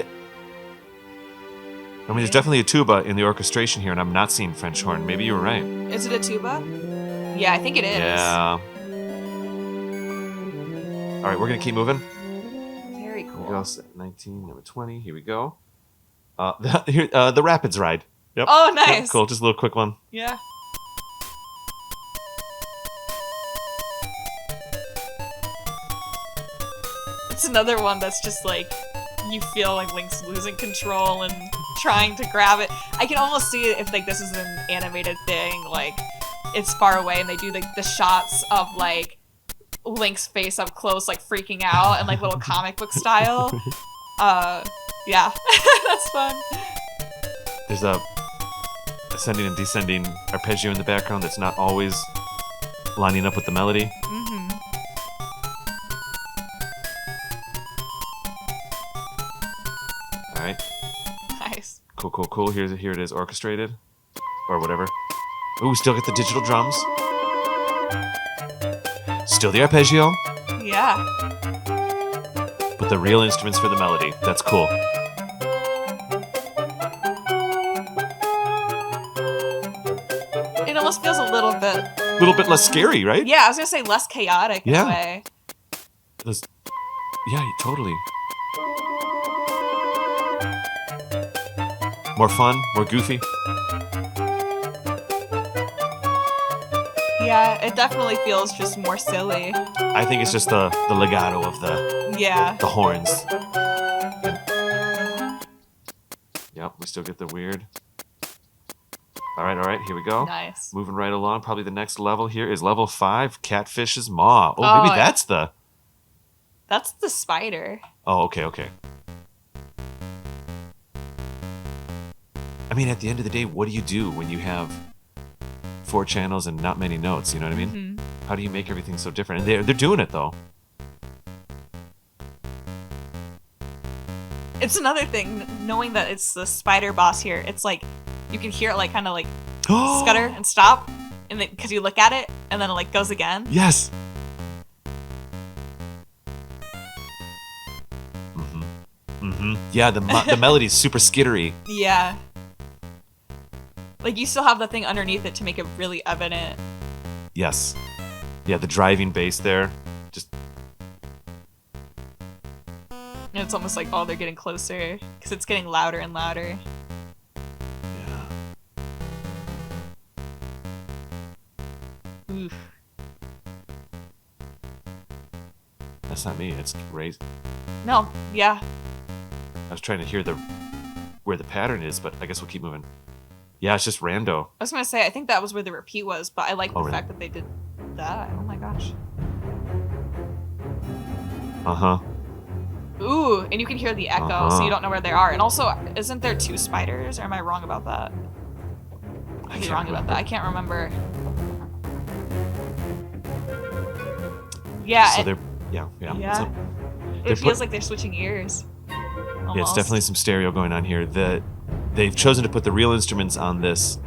there's definitely a tuba in the orchestration here, and I'm not seeing French horn. Maybe you were right. Is it a tuba? Yeah, I think it is. Yeah. All right, we're gonna keep moving. Very Here we cool. go. 19, number 20. Here we go. The Rapids ride. Yep. Oh, Yep, nice. cool. Just a little quick one. Yeah. It's another one that's just like, you feel like Link's losing control and trying to grab it. I can almost see it if like this is an animated thing, like it's far away and they do like the shots of like Link's face up close, like freaking out and like little comic book style. Yeah, that's fun. There's a ascending and descending arpeggio in the background that's not always lining up with the melody. Mm-hmm. All right. Nice. Cool. Here it is, orchestrated, or whatever. Ooh, still get the digital drums. Still the arpeggio, Yeah. but the real instruments for the melody. That's cool. It almost feels a little bit. A little bit less scary, right? Yeah, I was gonna say less chaotic in Yeah. a way. Those- yeah, totally. More fun, more goofy. Yeah, it definitely feels just more silly. I think it's just the legato of Yeah. the horns. Yep, we still get the weird. All right, here we go. Nice. Moving right along. Probably the next level here is level 5, Catfish's Maw. Oh, Oh, maybe yeah. that's the... That's the spider. Oh, okay. I mean, at the end of the day, what do you do when you have 4 channels and not many notes? You know what I mean? Mhm. How do you make everything so different? And they're doing it, though. It's another thing, knowing that it's the spider boss here. It's like, you can hear it like kind of like scutter and stop, and then because you look at it, and then it like goes again. Yes. Yeah, the melody's super skittery. Yeah. Like you still have the thing underneath it to make it really evident. Yes. Yeah, the driving bass there. Just And it's almost like, oh, they're getting closer because it's getting louder and louder. yeah. Oof. That's not me. It's raised. No, yeah. I was trying to hear where the pattern is, but I guess we'll keep moving. Yeah, it's just rando. I was gonna say, I think that was where the repeat was, but I like the really? fact that they did that. Oh my gosh. Uh-huh. Ooh, and you can hear the echo, so you don't know where they are. And also, isn't there 2 spiders, or am I wrong about that? I could be wrong about that. I can't remember. Yeah, So and- they're yeah. yeah. So it they're feels like they're switching ears. yeah, it's Almost. definitely some stereo going on here. They've chosen to put the real instruments on this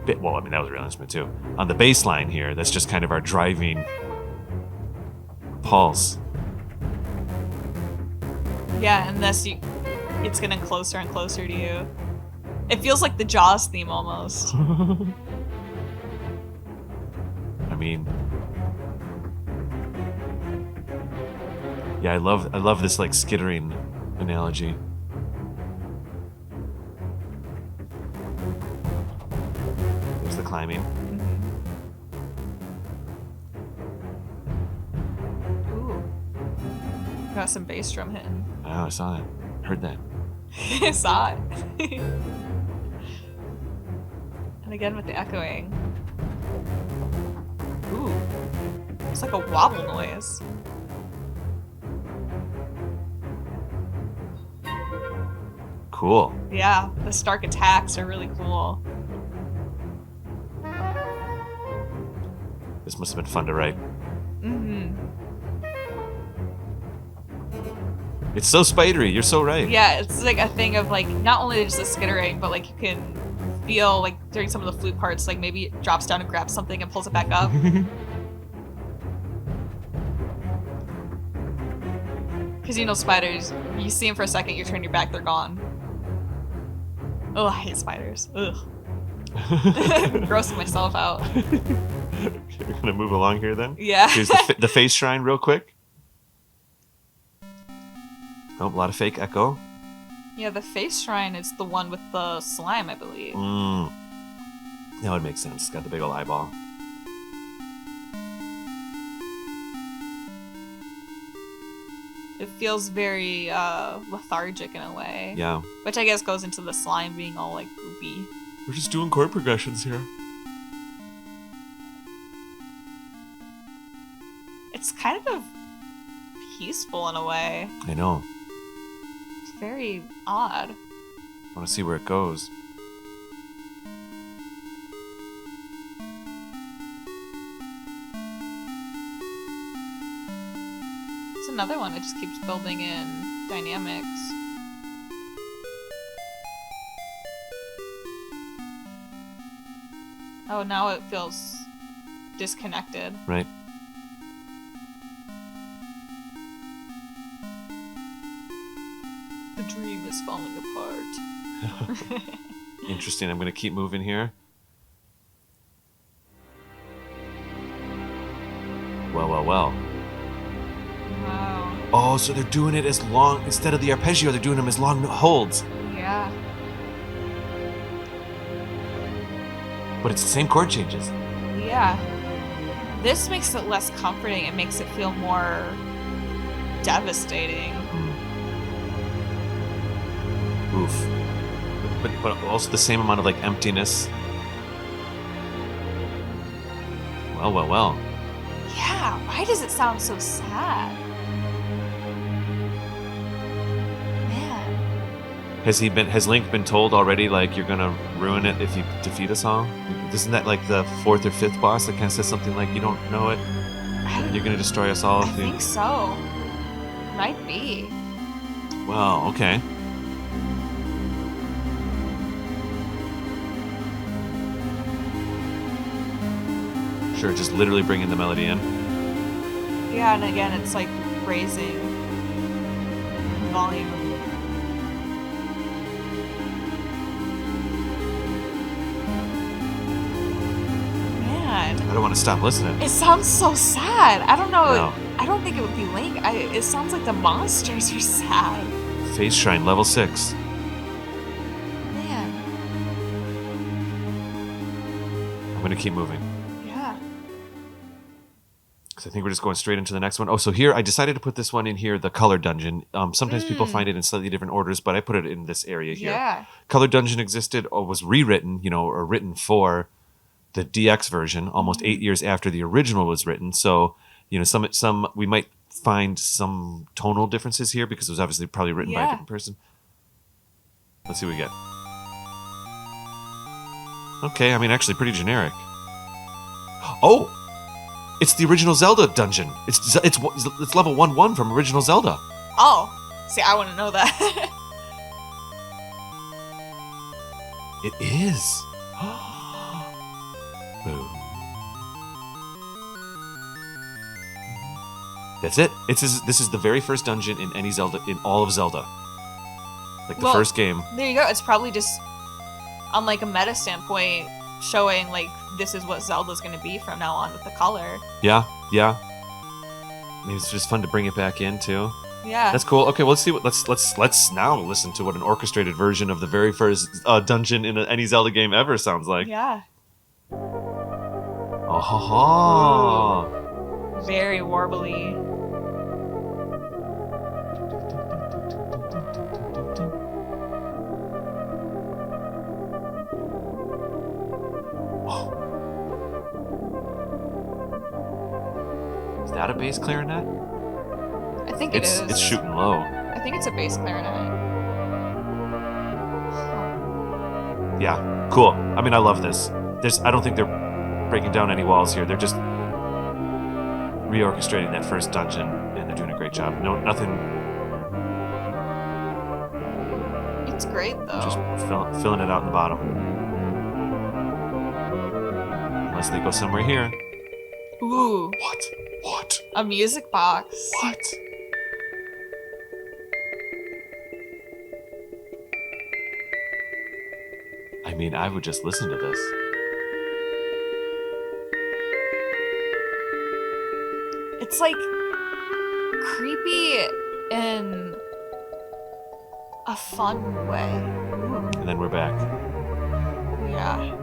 bit. Well, I mean that was a real instrument too. On the bass line here, that's just kind of our driving pulse. Yeah, and it's getting closer and closer to you. It feels like the Jaws theme almost. I mean, yeah, I love this like skittering analogy. There's the climbing. Ooh. Got some bass drum hitting. Oh, I saw that. Heard that. Saw it. And again with the echoing. Ooh. It's like a wobble noise. Cool. Yeah, the Stark attacks are really cool. This must have been fun to write. Mm-hmm. It's so spidery. You're so right. Yeah, it's like a thing of like not only just the skittering, but like you can feel like during some of the flute parts, like maybe it drops down and grabs something and pulls it back up. Because you know spiders, you see them for a second, you turn your back, they're gone. Oh, I hate spiders. Ugh. Grossing myself out. We're gonna move along here then. Yeah. Here's the face shrine real quick. Oh, a lot of fake echo. Yeah, the face shrine is the one with the slime, I believe. That would make sense. It's got the big old eyeball. It feels very lethargic in a way. Yeah. Which I guess goes into the slime being all like goopy. We're just doing chord progressions here. It's kind of peaceful in a way. I know. It's very odd. I want to see where it goes. It's another one that just keeps building in dynamics. Oh, now it feels disconnected. Right. The dream is falling apart. Interesting. I'm going to keep moving here. Well. Wow. Oh, so they're doing it as long, instead of the arpeggio, they're doing them as long holds. Yeah. But it's the same chord changes. Yeah. This makes it less comforting. It makes it feel more devastating. Oof. But also the same amount of like emptiness. Well. Yeah, why does it sound so sad? Man. Has Link been told already, like, you're gonna ruin it if you defeat a song? Isn't that like the 4th or 5th boss that kind of says something like, you don't know it, you're gonna destroy us all? I think so. Might be. Well, okay. Sure, just literally bringing the melody in. Yeah, and again, it's like raising volume. Man, I don't want to stop listening. it sounds so sad. I don't know. No. I don't think it would be Link. It sounds like the monsters are sad. Face Shrine, level 6. Man, I'm gonna keep moving. yeah. I think we're just going straight into the next one. Oh, so here I decided to put this one in here, the color dungeon. Sometimes people find it in slightly different orders, but I put it in this area here. Yeah. Color dungeon existed or was rewritten, or written for the DX version almost 8 years after the original was written. So, some we might find some tonal differences here because it was obviously probably written by a Yeah. different person. Let's see what we get. Okay, I mean actually pretty generic. Oh. It's the original Zelda dungeon. It's level 1-1 from original Zelda. Oh, see, I want to know that. It is. Boom. That's it. This is the very first dungeon in any Zelda, in all of Zelda. Like the Well, first game. There you go. It's probably just on like a meta standpoint, showing like this is what Zelda's going to be from now on with the color. Yeah. Maybe it's just fun to bring it back in too. Yeah. That's cool. Okay, well, let's see what let's now listen to what an orchestrated version of the very first dungeon in any Zelda game ever sounds like. Yeah. Oh ha ha. Very warbly. that a bass clarinet? I think It's it is. shooting low. I think it's a bass clarinet. Yeah, cool. I mean, I love this. I don't think they're breaking down any walls here. They're just reorchestrating that first dungeon, and they're doing a great job. No, nothing. It's great though. Just filling it out in the bottom. Unless they go somewhere here. Ooh, What? a music box. What? I mean, I would just listen to this. It's like creepy in a fun way. And then we're back. Yeah.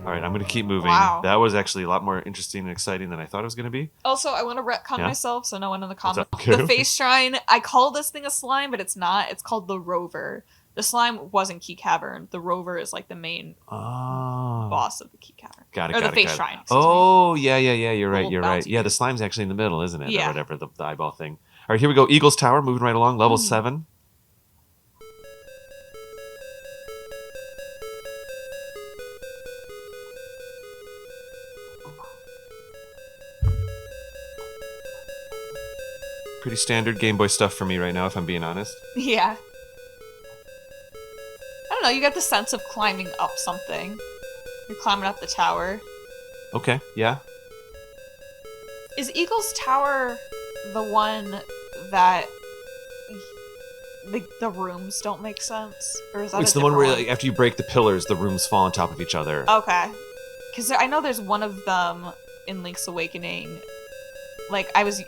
All right, I'm going to keep moving. Wow. That was actually a lot more interesting and exciting than I thought it was going to be. Also, I want to retcon Yeah? myself so no one in the comments. up? Okay. The face shrine, I call this thing a slime, but it's not. It's called the Rover. The slime wasn't Key Cavern. The Rover is like the main Oh. boss of the Key Cavern. Got it, Or got the it, face got it. shrine. excuse me. Oh, yeah, you're right, Little you're right. bouncy Yeah, the dude. slime's actually in the middle, isn't it? Yeah. Or whatever, the eyeball thing. All right, here we go. Eagles Tower, moving right along, level Mm. 7. Pretty standard Game Boy stuff for me right now, if I'm being honest. Yeah. I don't know, you get the sense of climbing up something. You're climbing up the tower. Okay, yeah. Is Eagle's Tower the one that the rooms don't make sense? Or is that It's a the one different where like, after you break the pillars, the rooms fall on top of each other. Okay. Because I know there's one of them in Link's Awakening. Like, I was,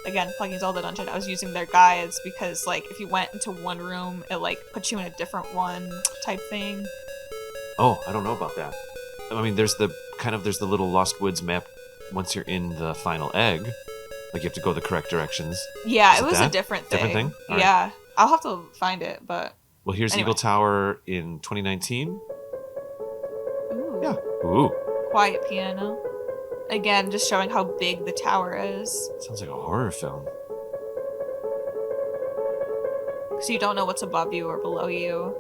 again, playing Zelda Dungeon, I was using their guides because, like, if you went into one room, it, like, put you in a different one type thing. Oh, I don't know about that. I mean, there's the little Lost Woods map once you're in the final egg. Like, you have to go the correct directions. Yeah, Is it it was a that? different thing. Different thing? All right. Yeah. I'll have to find it, but... Well, here's Anyway. Eagle Tower in 2019. Ooh. Yeah. Ooh. Quiet piano. Again, just showing how big the tower is. Sounds like a horror film. So you don't know what's above you or below you.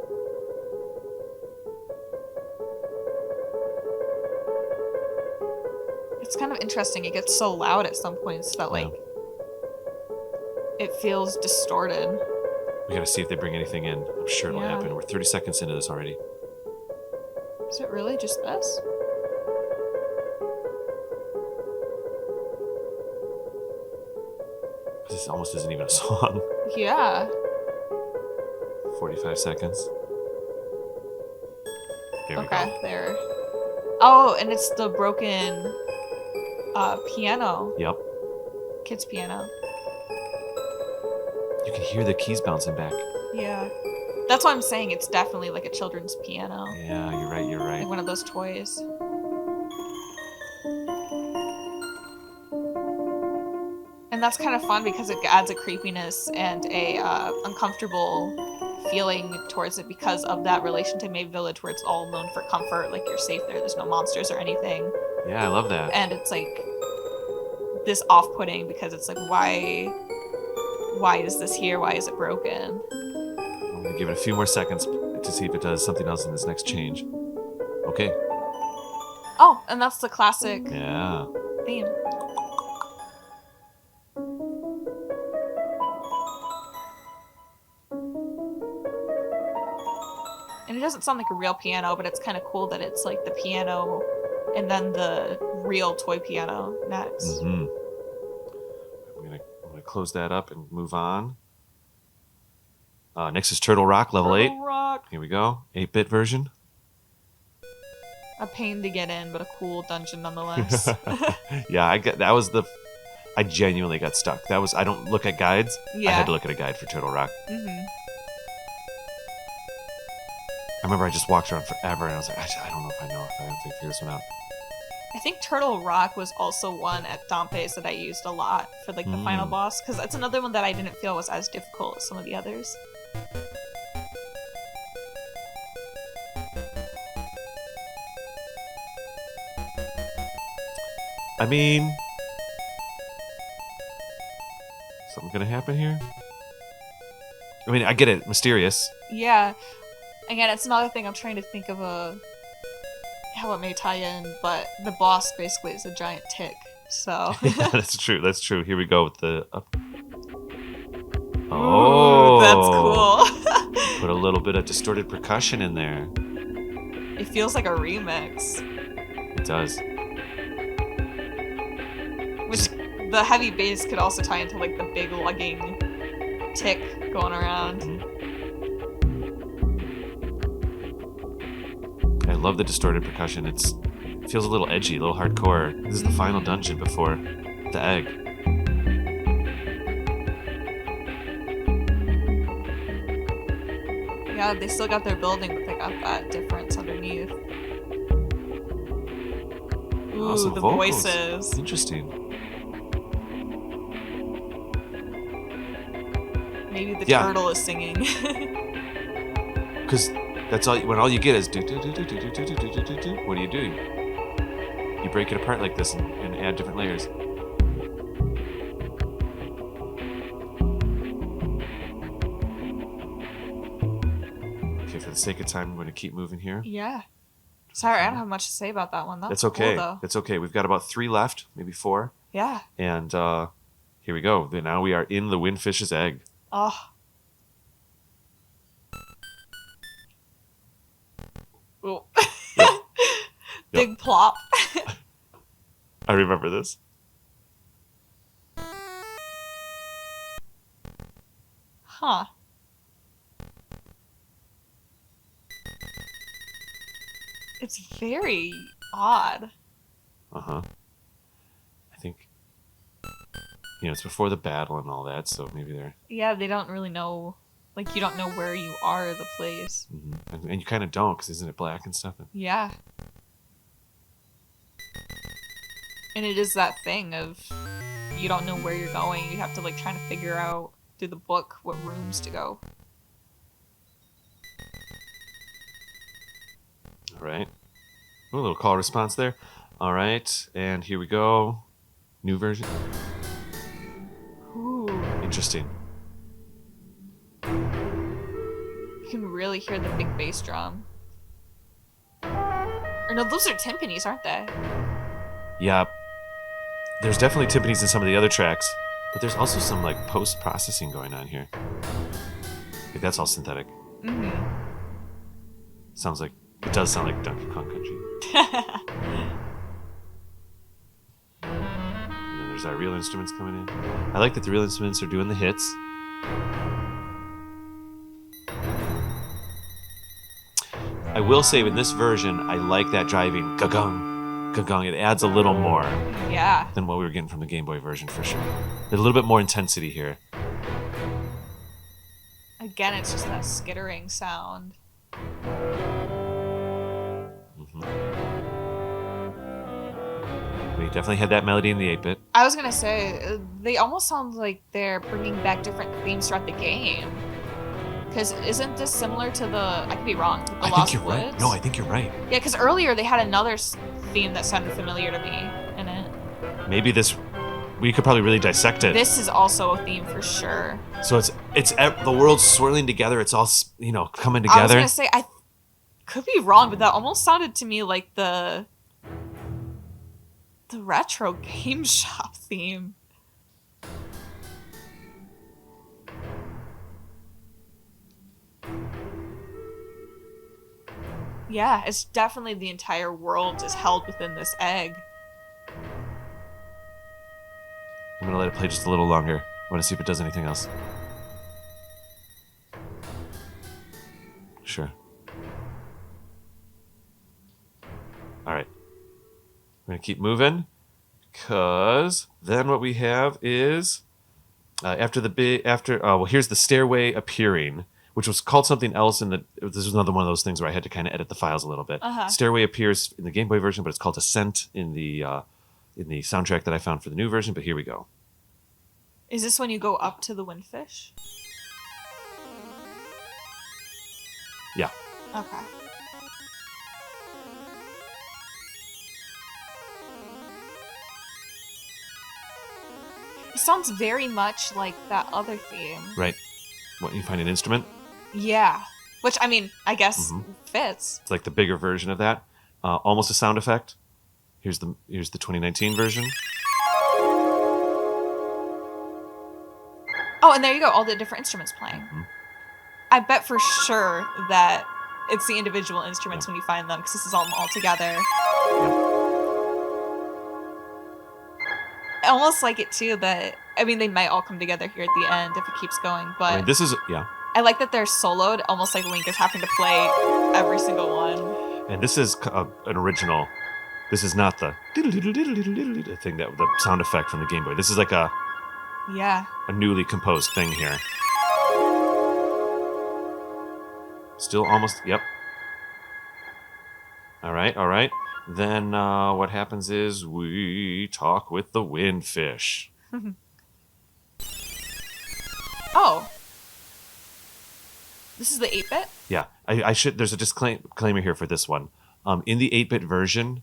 It's kind of interesting. It gets so loud at some points that, like, it feels distorted. We gotta see if they bring anything in. I'm sure it'll Yeah. happen. We're 30 seconds into this already. Is it really just this? This almost isn't even a song. Yeah. 45 seconds. There we Okay, go. there. Oh, and it's the broken piano. Yep. Kid's piano. You can hear the keys bouncing back. Yeah. That's what I'm saying. It's definitely like a children's piano. Yeah, you're right, you're right. Like one of those toys. And that's kind of fun because it adds a creepiness and a uncomfortable feeling towards it because of that relation to Maeve Village where it's all known for comfort, like you're safe there, there's no monsters or anything. Yeah, I love that. And it's like this off-putting because it's like why is this here? Why is it broken? I'm gonna give it a few more seconds to see if it does something else in this next change. Okay. Oh, and that's the classic Yeah. theme. And it doesn't sound like a real piano, but it's kind of cool that it's like the piano and then the real toy piano next. Mm-hmm. I'm gonna close that up and move on. Next is Turtle Rock, level 8. Turtle Rock. Here we go. 8-bit version. A pain to get in, but a cool dungeon nonetheless. Yeah, I genuinely got stuck. I don't look at guides. I Yeah. had to look at a guide for Turtle Rock. hmm I remember I just walked around forever and I was like, I don't know if I have to figure this one out. I think Turtle Rock was also one at Dompe's that I used a lot for like the final boss because that's another one that I didn't feel was as difficult as some of the others. I mean, Something gonna happen here? I mean, I get it. Mysterious. Yeah. Again, it's another thing I'm trying to think of how it may tie in, but the boss basically is a giant tick. So. That's true. That's true. Here we go with the up. Ooh, that's cool. Put a little bit of distorted percussion in there. It feels like a remix. It does. Which the heavy bass could also tie into like the big lugging tick going around. I love the distorted percussion. It feels a little edgy, a little hardcore. This is the final dungeon before the egg. Yeah, they still got their building, but they got that difference underneath. Ooh, Some the vocals. voices. Interesting. Maybe the Yeah. turtle is singing. Because that's when all you get is do do do do do do do do do do do. What do? You break it apart like this and add different layers. Okay, for the sake of time, I'm going to keep moving here. Yeah. Sorry, I don't have much to say about that one. That's Cool, okay. though. That's okay. We've got about 3 left, maybe 4. Yeah. And here we go. Now we are in the windfish's egg. Oh. Ooh. Yep. Big plop. I remember this. Huh. It's very odd. Uh-huh. I think, it's before the battle and all that, so maybe they're... Yeah, they don't really know. Like, you don't know where you are, the place. And you kind of don't, because isn't it black and stuff? Yeah. And it is that thing of you don't know where you're going. You have to, like, try to figure out through the book what rooms to go. All right. Ooh, a little call response there. All right, and here we go. New version. Ooh. Interesting. You can really hear the big bass drum. Or no, those are timpanis, aren't they? Yeah. There's definitely timpanis in some of the other tracks, but there's also some, like, post-processing going on here. Like, that's all synthetic. Mm-hmm. It does sound like Donkey Kong Country. And then there's our real instruments coming in. I like that the real instruments are doing the hits. I will say, in this version, I like that driving ga-gong, ga-gong. It adds a little more Yeah. than what we were getting from the Game Boy version, for sure. There's a little bit more intensity here. Again, it's just that skittering sound. We definitely had that melody in the 8-bit. I was gonna say, they almost sound like they're bringing back different themes throughout the game. Because isn't this similar to the... I could be wrong. The Lost Woods? Right. No, I think you're right. Yeah, because earlier they had another theme that sounded familiar to me in it. Maybe we could probably really dissect it. This is also a theme for sure. So it's the world's swirling together. It's all, coming together. I was gonna say, I could be wrong, but that almost sounded to me like the retro game shop theme. Yeah, it's definitely the entire world is held within this egg. I'm going to let it play just a little longer. I want to see if it does anything else. Sure. All right. I'm going to keep moving, because then what we have is here's the stairway appearing, which was called something else this was another one of those things where I had to kind of edit the files a little bit. Uh-huh. Stairway appears in the Game Boy version, but it's called Ascent in the soundtrack that I found for the new version, but here we go. Is this when you go up to the windfish? Yeah. Okay. It sounds very much like that other theme. Right. What, you find an instrument? Yeah. Which, I mean, I guess Mm-hmm. fits. It's like the bigger version of that. Almost a sound effect. Here's the 2019 version. Oh, and there you go. All the different instruments playing. Mm-hmm. I bet for sure that it's the individual instruments when you find them, because this is all together. I almost like it too that, I mean, they might all come together here at the end if it keeps going, but I mean, this is, yeah. I like that they're soloed, almost like Link is having to play every single one. And this is an original. This is not the thing, the sound effect from the Game Boy. This is like a newly composed thing here. Still almost, yep. All right. Then what happens is we talk with the windfish. Oh. This is the 8-bit? Yeah, I should. There's a disclaimer here for this one. In the 8-bit version,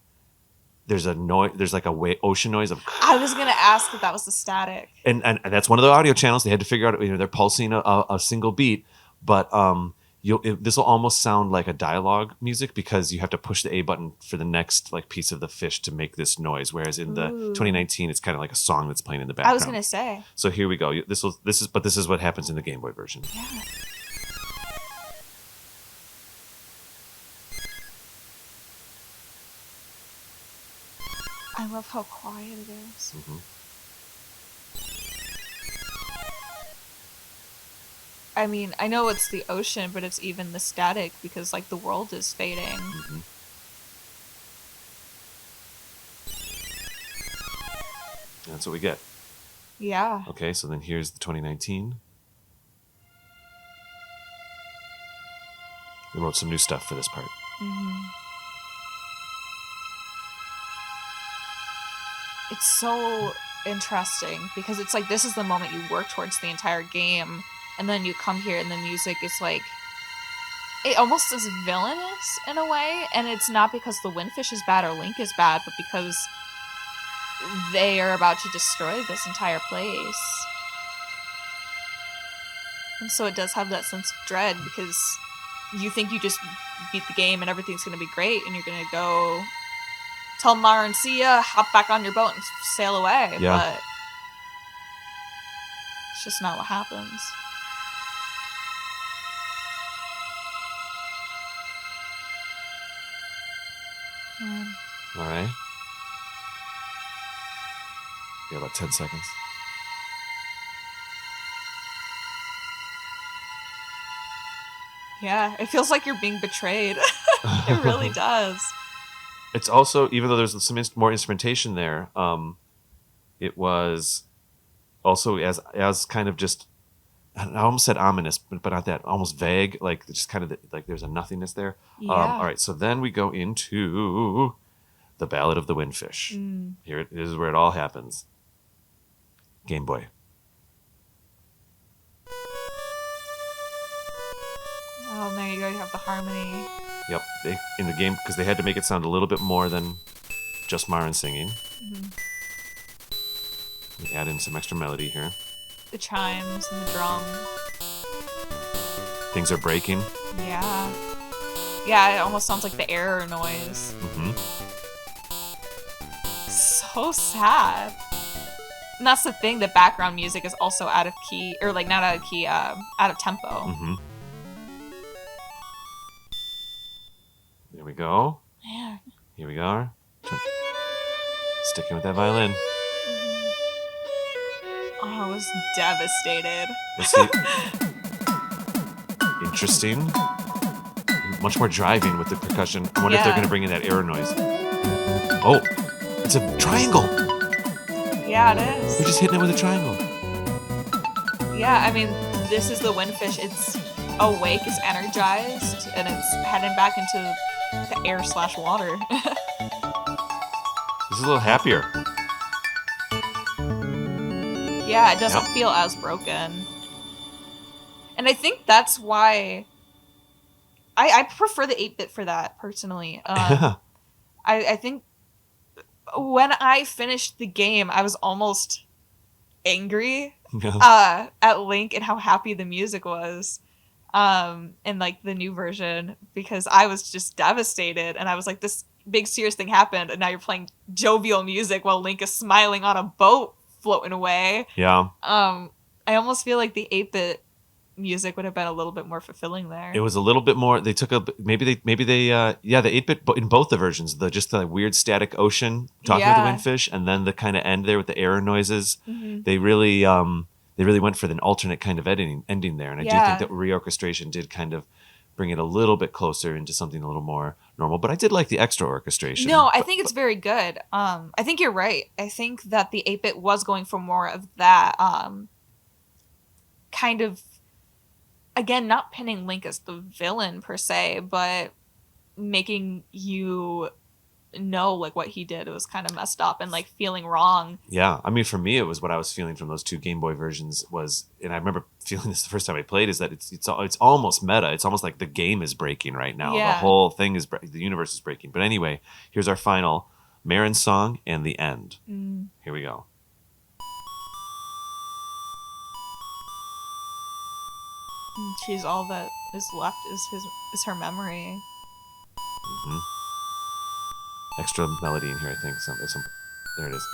there's a noise. There's like a ocean noise of. I was gonna ask if that was the static. And that's one of the audio channels. They had to figure out. They're pulsing a single beat, but this will almost sound like a dialogue music because you have to push the A button for the next like piece of the fish to make this noise. Whereas in the 2019, it's kind of like a song that's playing in the background. I was gonna say. So here we go. This is what happens in the Game Boy version. Yeah. I love how quiet it is. Mm-hmm. I mean, I know it's the ocean, but it's even the static because, like, the world is fading. Mm-hmm. That's what we get. Yeah. Okay, so then here's the 2019. We wrote some new stuff for this part. Mm-hmm. It's so interesting because it's like this is the moment you work towards the entire game, and then you come here and the music is like it almost is villainous in a way, and it's not because the windfish is bad or Link is bad, but because they are about to destroy this entire place. And so it does have that sense of dread because you think you just beat the game and everything's going to be great, and you're going to go tell Mara and see ya, hop back on your boat and sail away. Yeah. But it's just not what happens. Man. All right. You got about 10 seconds. Yeah, it feels like you're being betrayed. It really does. It's also, even though there's some more instrumentation there, it was also as kind of just, I almost said ominous, but not that, almost vague, like just kind of like there's a nothingness there. Yeah. All right, so then we go into the Ballad of the Windfish. Here it is where it all happens. Game Boy. Oh, there you go. You have the harmony. Yep, in the game, because they had to make it sound a little bit more than just Marin singing. Mm-hmm. We add in some extra melody here. The chimes and the drum. Things are breaking. Yeah. Yeah, it almost sounds like the error noise. Mm-hmm. So sad. And that's the thing, the background music is also out of key, or like not out of key, out of tempo. Mm-hmm. There we go. Yeah. Here we are. Sticking with that violin. Oh, I was devastated. Let's see. Interesting. Much more driving with the percussion. I wonder if they're going to bring in that error noise. Oh, it's a triangle. Yeah, it is. We're just hitting it with a triangle. Yeah, I mean, this is the windfish. It's awake, it's energized, and it's heading back into the air/water. This is a little happier. Yeah, it doesn't feel as broken. And I think that's why I prefer the 8-bit for that, personally. I think when I finished the game, I was almost angry Yeah. at Link and how happy the music was in like the new version, because I was just devastated and I was like, this big serious thing happened and now you're playing jovial music while Link is smiling on a boat floating away. Yeah. I almost feel like the 8-bit music would have been a little bit more fulfilling there. It was a little bit more. They took maybe they the 8-bit in both the versions, the weird static ocean talking with the windfish, and then the kind of end there with the error noises. Mm-hmm. They really went for an alternate kind of ending there, and I do think that reorchestration did kind of bring it a little bit closer into something a little more normal. But I did like the extra orchestration. No, I think it's very good. I think you're right. I think that the 8-bit was going for more of that kind of, again, not pinning Link as the villain per se, but making you know like what he did was kind of messed up and like feeling wrong. Yeah, I mean, for me, it was what I was feeling from those two Game Boy versions was, and I remember feeling this the first time I played, is that it's almost meta. It's almost like the game is breaking right now. Yeah. The whole thing is the universe is breaking. But anyway, here's our final Marin song and the end. Here we go. She's all that is left is her memory. Mm-hmm. Extra melody in here, I think. There it is.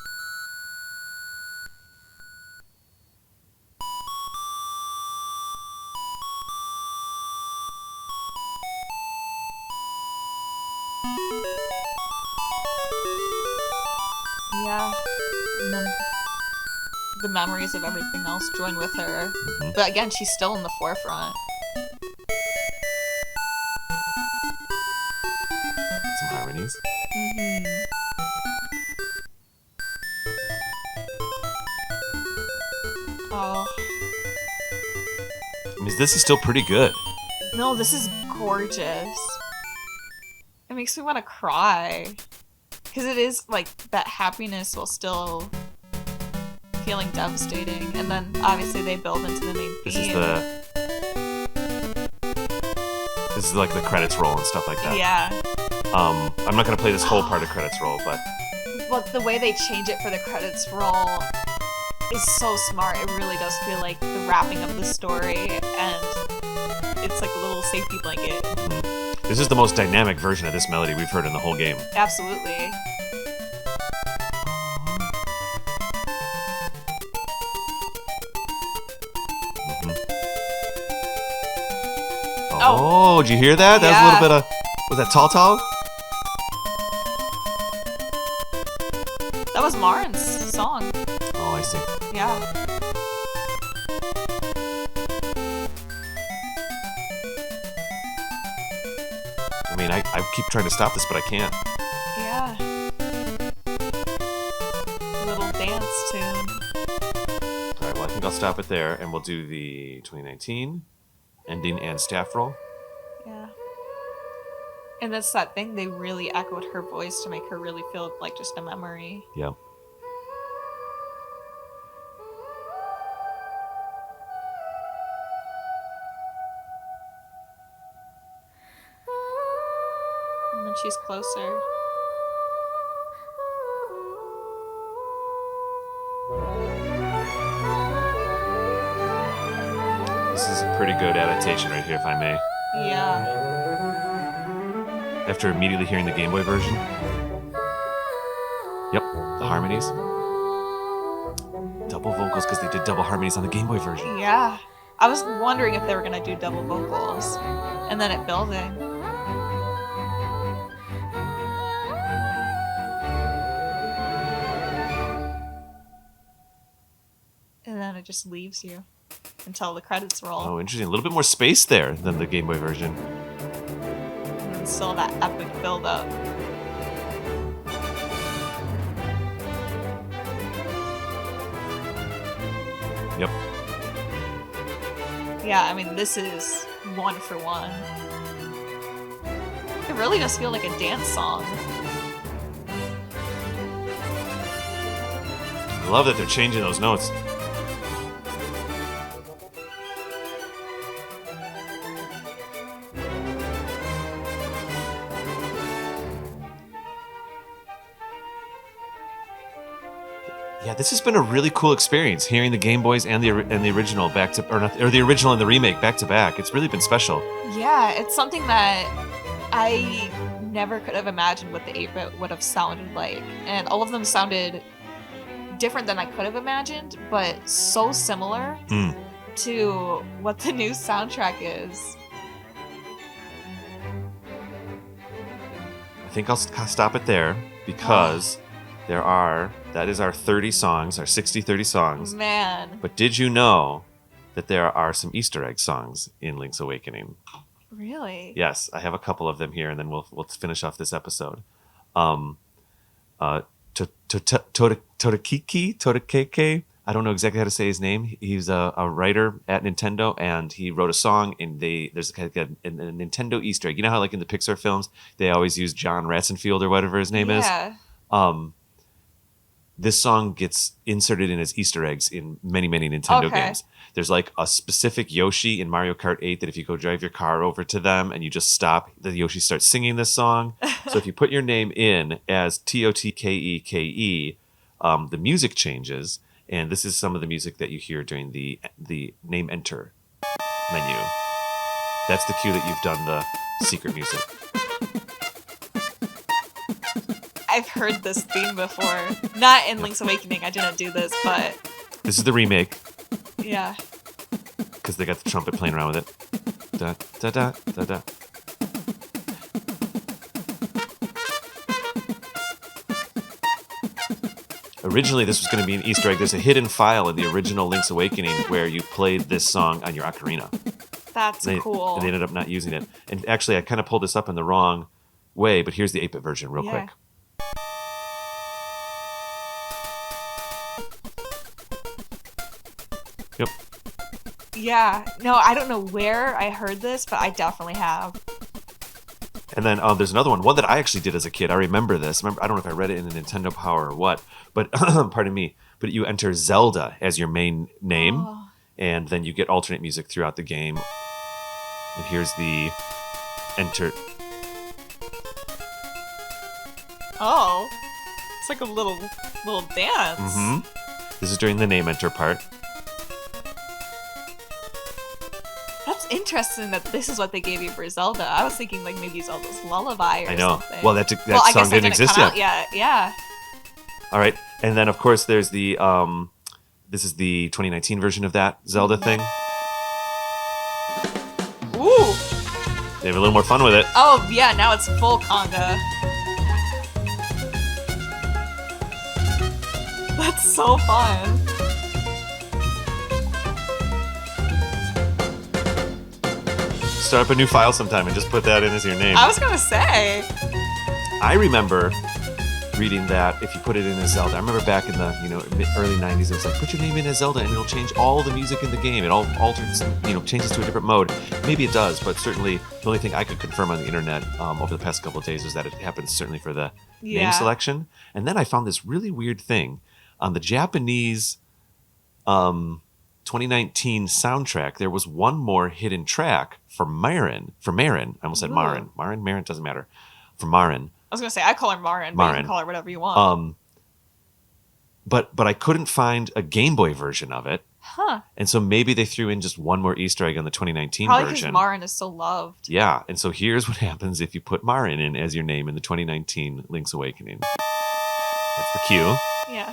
Yeah. And then the memories of everything else join with her. Mm-hmm. But again, she's still in the forefront. Some harmonies. Mm-hmm. Oh. I mean, this is still pretty good. No, this is gorgeous. It makes me want to cry. Because it is, like, that happiness while still feeling devastating. And then, obviously, they build into the main theme. This is like the credits roll and stuff like that. Yeah. I'm not going to play this whole part of credits roll, but... But the way they change it for the credits roll is so smart. It really does feel like the wrapping of the story, and it's like a little safety blanket. Mm-hmm. This is the most dynamic version of this melody we've heard in the whole game. Absolutely. Oh, did you hear that? That was a little bit of... Was that Tall Tall? That was Marin's song. Oh, I see. Yeah. I mean, I keep trying to stop this, but I can't. Yeah. Little dance tune. All right, well, I think I'll stop it there, and we'll do the 2019 ending and staff roll. Yeah. And that's that thing, they really echoed her voice to make her really feel like just a memory. Yeah. And then she's closer. This is a pretty good adaptation right here, if I may. Yeah. After immediately hearing the Game Boy version. Yep, the harmonies. Double vocals, because they did double harmonies on the Game Boy version. Yeah. I was wondering if they were going to do double vocals. And then it building. And then it just leaves you until the credits roll. Oh, interesting. A little bit more space there than the Game Boy version. And then still that epic build up. Yep. Yeah, I mean, this is one for one. It really does feel like a dance song. I love that they're changing those notes. Yeah, Yeah, this has been a really cool experience hearing the Game Boys and the original back to or the original and the remake back to back. It's really been special. Yeah, it's something that I never could have imagined what the 8-bit would have sounded like. And all of them sounded different than I could have imagined, but so similar to what the new soundtrack is. I think I'll stop it there because that is our 30 songs, our 60-30 songs. Man. But did you know that there are some Easter egg songs in Link's Awakening? Really? Yes, I have a couple of them here, and then we'll finish off this episode. Todakeke, I don't know exactly how to say his name. He's a writer at Nintendo, and he wrote a song, and there's a Nintendo Easter egg. You know how, like, in the Pixar films, they always use John Ratzenfield or whatever his name is? Yeah. This song gets inserted in as Easter eggs in many, many Nintendo games. There's like a specific Yoshi in Mario Kart 8 that if you go drive your car over to them and you just stop, the Yoshi starts singing this song. So if you put your name in as Totkeke, the music changes. And this is some of the music that you hear during the name enter menu. That's the cue that you've done the secret music. I've heard this theme before. Not in Link's Awakening, I didn't do this, but... This is the remake. Yeah. Because they got the trumpet playing around with it. Da, da, da, da, da. Originally, this was going to be an Easter egg. There's a hidden file in the original Link's Awakening where you played this song on your ocarina. That's cool. And they ended up not using it. And actually, I kind of pulled this up in the wrong way, but here's the 8-bit version real quick. Yep. Yeah. No, I don't know where I heard this, but I definitely have. And then there's another one that I actually did as a kid. I remember this. I don't know if I read it in the Nintendo Power or what, but pardon me. But you enter Zelda as your main name, and then you get alternate music throughout the game. And here's the enter. Oh, it's like a little dance. Mm-hmm. This is during the name enter part. That's interesting that this is what they gave you for Zelda. I was thinking like maybe Zelda's Lullaby or something. Well, that I song guess didn't exist yet. Yeah. All right. And then, of course, there's the, this is the 2019 version of that Zelda thing. Ooh. They have a little more fun with it. Oh, yeah, now it's full conga. That's so fun. Start up a new file sometime and just put that in as your name. I was gonna say. I remember reading that if you put it in as Zelda. I remember back in the early 90s, it was like, put your name in as Zelda and it'll change all the music in the game. It all alters, changes to a different mode. Maybe it does, but certainly the only thing I could confirm on the internet over the past couple of days was that it happens certainly for the name selection. And then I found this really weird thing on the Japanese 2019 soundtrack. There was one more hidden track for Marin. I almost said Marin. Marin doesn't matter. For Marin. I was gonna say I call her Marin, but you can call her whatever you want. But I couldn't find a Game Boy version of it. Huh. And so maybe they threw in just one more Easter egg on the 2019 Probably version. because Marin is so loved. Yeah, and so here's what happens if you put Marin in as your name in the 2019 Link's Awakening. That's the cue. Yeah.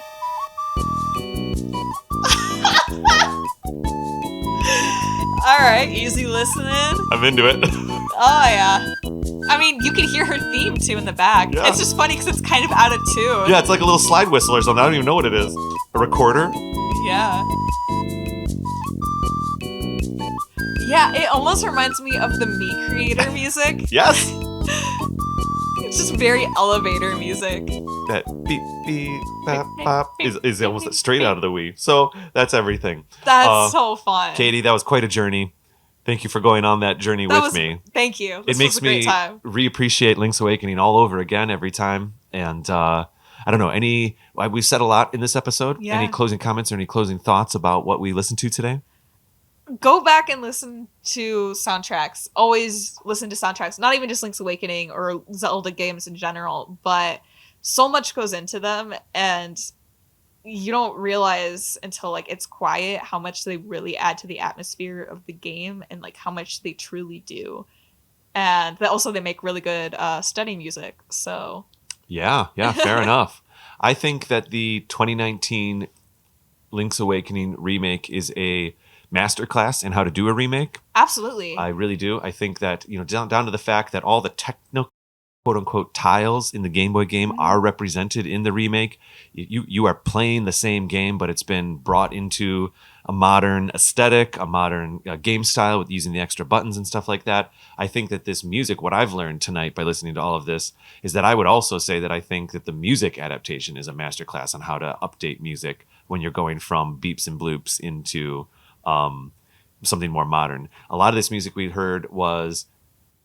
All right, easy listening. I'm into it. Oh, yeah. I mean, you can hear her theme, too, in the back. Yeah. It's just funny because it's kind of out of tune. Yeah, it's like a little slide whistle or something. I don't even know what it is. A recorder? Yeah. Yeah, it almost reminds me of the Me Creator music. Yes! It's just very elevator music. That beep, beep, bop, bop is almost straight out of the Wii. So that's everything. That's so fun. Kady, that was quite a journey. Thank you for going on that journey with me. Thank you. It makes me reappreciate Link's Awakening all over again every time. And I don't know, we've said a lot in this episode. Yeah. Any closing comments or any closing thoughts about what we listened to today? Go back and listen to soundtracks. Always listen to soundtracks. Not even just Link's Awakening or Zelda games in general, but so much goes into them. And you don't realize until like it's quiet how much they really add to the atmosphere of the game and like how much they truly do. And that also they make really good study music. So Yeah, fair enough. I think that the 2019 Link's Awakening remake is a masterclass in how to do a remake. absolutely. I really do. I think that, down to the fact that all the technical quote unquote tiles in the Game Boy game are represented in the remake. You are playing the same game, but it's been brought into a modern aesthetic, a modern game style with using the extra buttons and stuff like that. I think that this music, what I've learned tonight by listening to all of this, is that I would also say that I think that the music adaptation is a masterclass on how to update music when you're going from beeps and bloops into something more modern. A lot of this music we heard was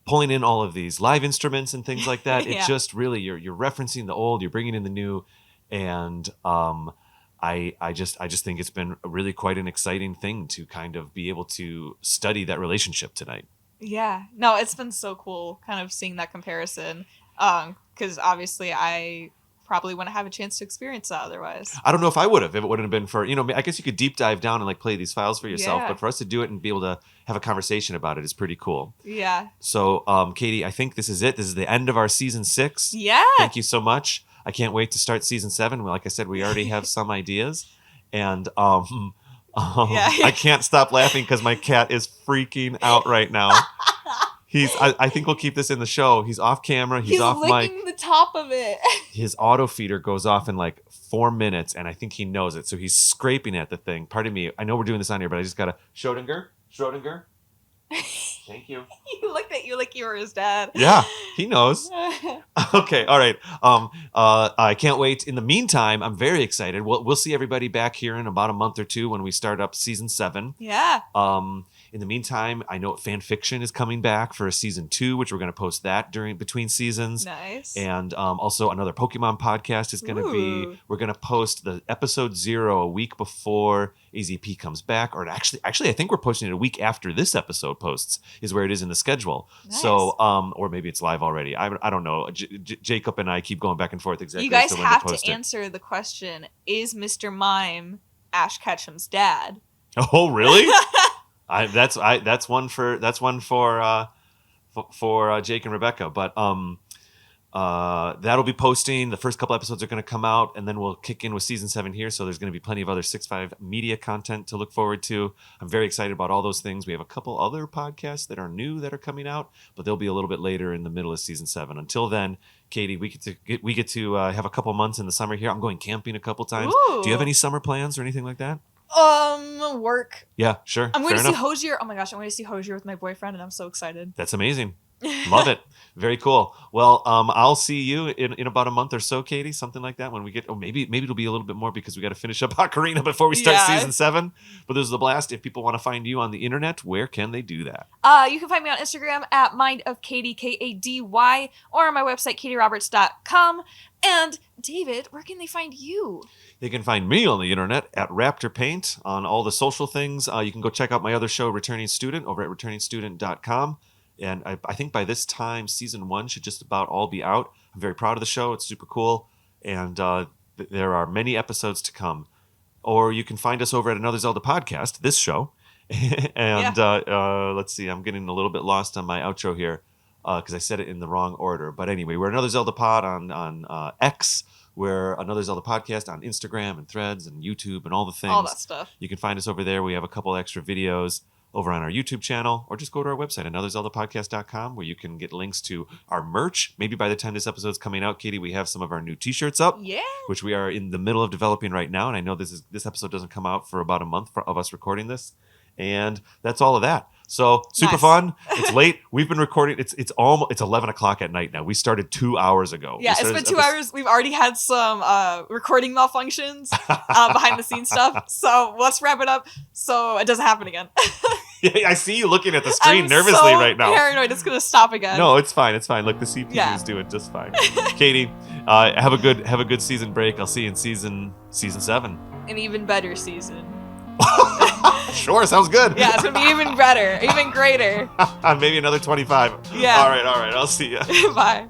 pulling in all of these live instruments and things like that. Yeah. It just really, you're referencing the old, you're bringing in the new, and I just think it's been really quite an exciting thing to kind of be able to study that relationship tonight. Yeah. No, it's been so cool kind of seeing that comparison. Because obviously I probably wouldn't have a chance to experience that otherwise. I don't know if I would have, if it wouldn't have been for, I guess you could deep dive down and like play these files for yourself, Yeah. but for us to do it and be able to have a conversation about it is pretty cool. Yeah. So, Kady, I think this is it. This is the end of our season 6. Yeah. Thank you so much. I can't wait to start season 7. Well, like I said, we already have some ideas, and I can't stop laughing because my cat is freaking out right now. I think we'll keep this in the show. He's off camera. He's off mic. licking the top of it. His auto feeder goes off in like 4 minutes, and I think he knows it. So he's scraping at the thing. Pardon me. I know we're doing this on here, but I just gotta Schrodinger. Thank you. He looked at you like you were his dad. Yeah, he knows. Okay, all right. I can't wait. In the meantime, I'm very excited. We'll see everybody back here in about a month or two when we start up season 7. Yeah. In the meantime, I know fan fiction is coming back for a season 2, which we're going to post that between seasons. Nice. And also another Pokemon podcast is going to be. We're going to post the episode 0 a week before AZP comes back, or actually, I think we're posting it a week after this episode posts. Is where it is in the schedule. Nice. So, or maybe it's live already. I don't know. Jacob and I keep going back and forth exactly. You guys as to when have to post to it. answer the question: is Mr. Mime Ash Ketchum's dad? Oh, really? That's one for Jake and Rebecca. But that'll be posting. The first couple episodes are going to come out, and then we'll kick in with season 7 here. So there's going to be plenty of other 6.5 media content to look forward to. I'm very excited about all those things. We have a couple other podcasts that are new that are coming out, but they'll be a little bit later in the middle of season 7. Until then, Kady, we get to have a couple months in the summer here. I'm going camping a couple times. Ooh. Do you have any summer plans or anything like that? Work. Yeah, sure. I'm going Fair to see enough. Hosier. Oh my gosh, I'm going to see Hosier with my boyfriend, and I'm so excited. That's amazing. Love it. Very cool. Well, I'll see you in about a month or so, Kady, something like that when we get, maybe it'll be a little bit more because we got to finish up Ocarina before we start season 7. But this is a blast. If people want to find you on the internet, where can they do that? You can find me on Instagram at mindofkady, Kady, or on my website, kadyroberts.com. And David, where can they find you? They can find me on the internet at Raptor Paint on all the social things. You can go check out my other show, Returning Student, over at returningstudent.com. And I think by this time, season 1 should just about all be out. I'm very proud of the show. It's super cool. And there are many episodes to come. Or you can find us over at Another Zelda podcast, this show. And let's see, I'm getting a little bit lost on my outro here because I said it in the wrong order. But anyway, we're Another Zelda pod on X. We're Another Zelda podcast on Instagram and Threads and YouTube and all the things. All that stuff. You can find us over there. We have a couple extra videos over on our YouTube channel, or just go to our website, anotherzeldapodcast.com, where you can get links to our merch. Maybe by the time this episode's coming out, Kady, we have some of our new t-shirts up, Yeah. which we are in the middle of developing right now. And I know this episode doesn't come out for about a month of us recording this. And that's all of that. So super Nice. fun. It's late. We've been recording. It's 11 o'clock at night now. We started 2 hours ago. Yeah, it's been 2 hours. We've already had some recording malfunctions, behind the scenes stuff. So let's wrap it up so it doesn't happen again. I see you looking at the screen I'm nervously so right now. paranoid it's going to stop again. No, it's fine. It's fine. Look, the CPU Yeah. is doing just fine. Kady, have a good season break. I'll see you in season 7. An even better season. Sure, sounds good. Yeah, it's going to be even better, even greater. Maybe another 25. Yeah. All right. I'll see you. Bye.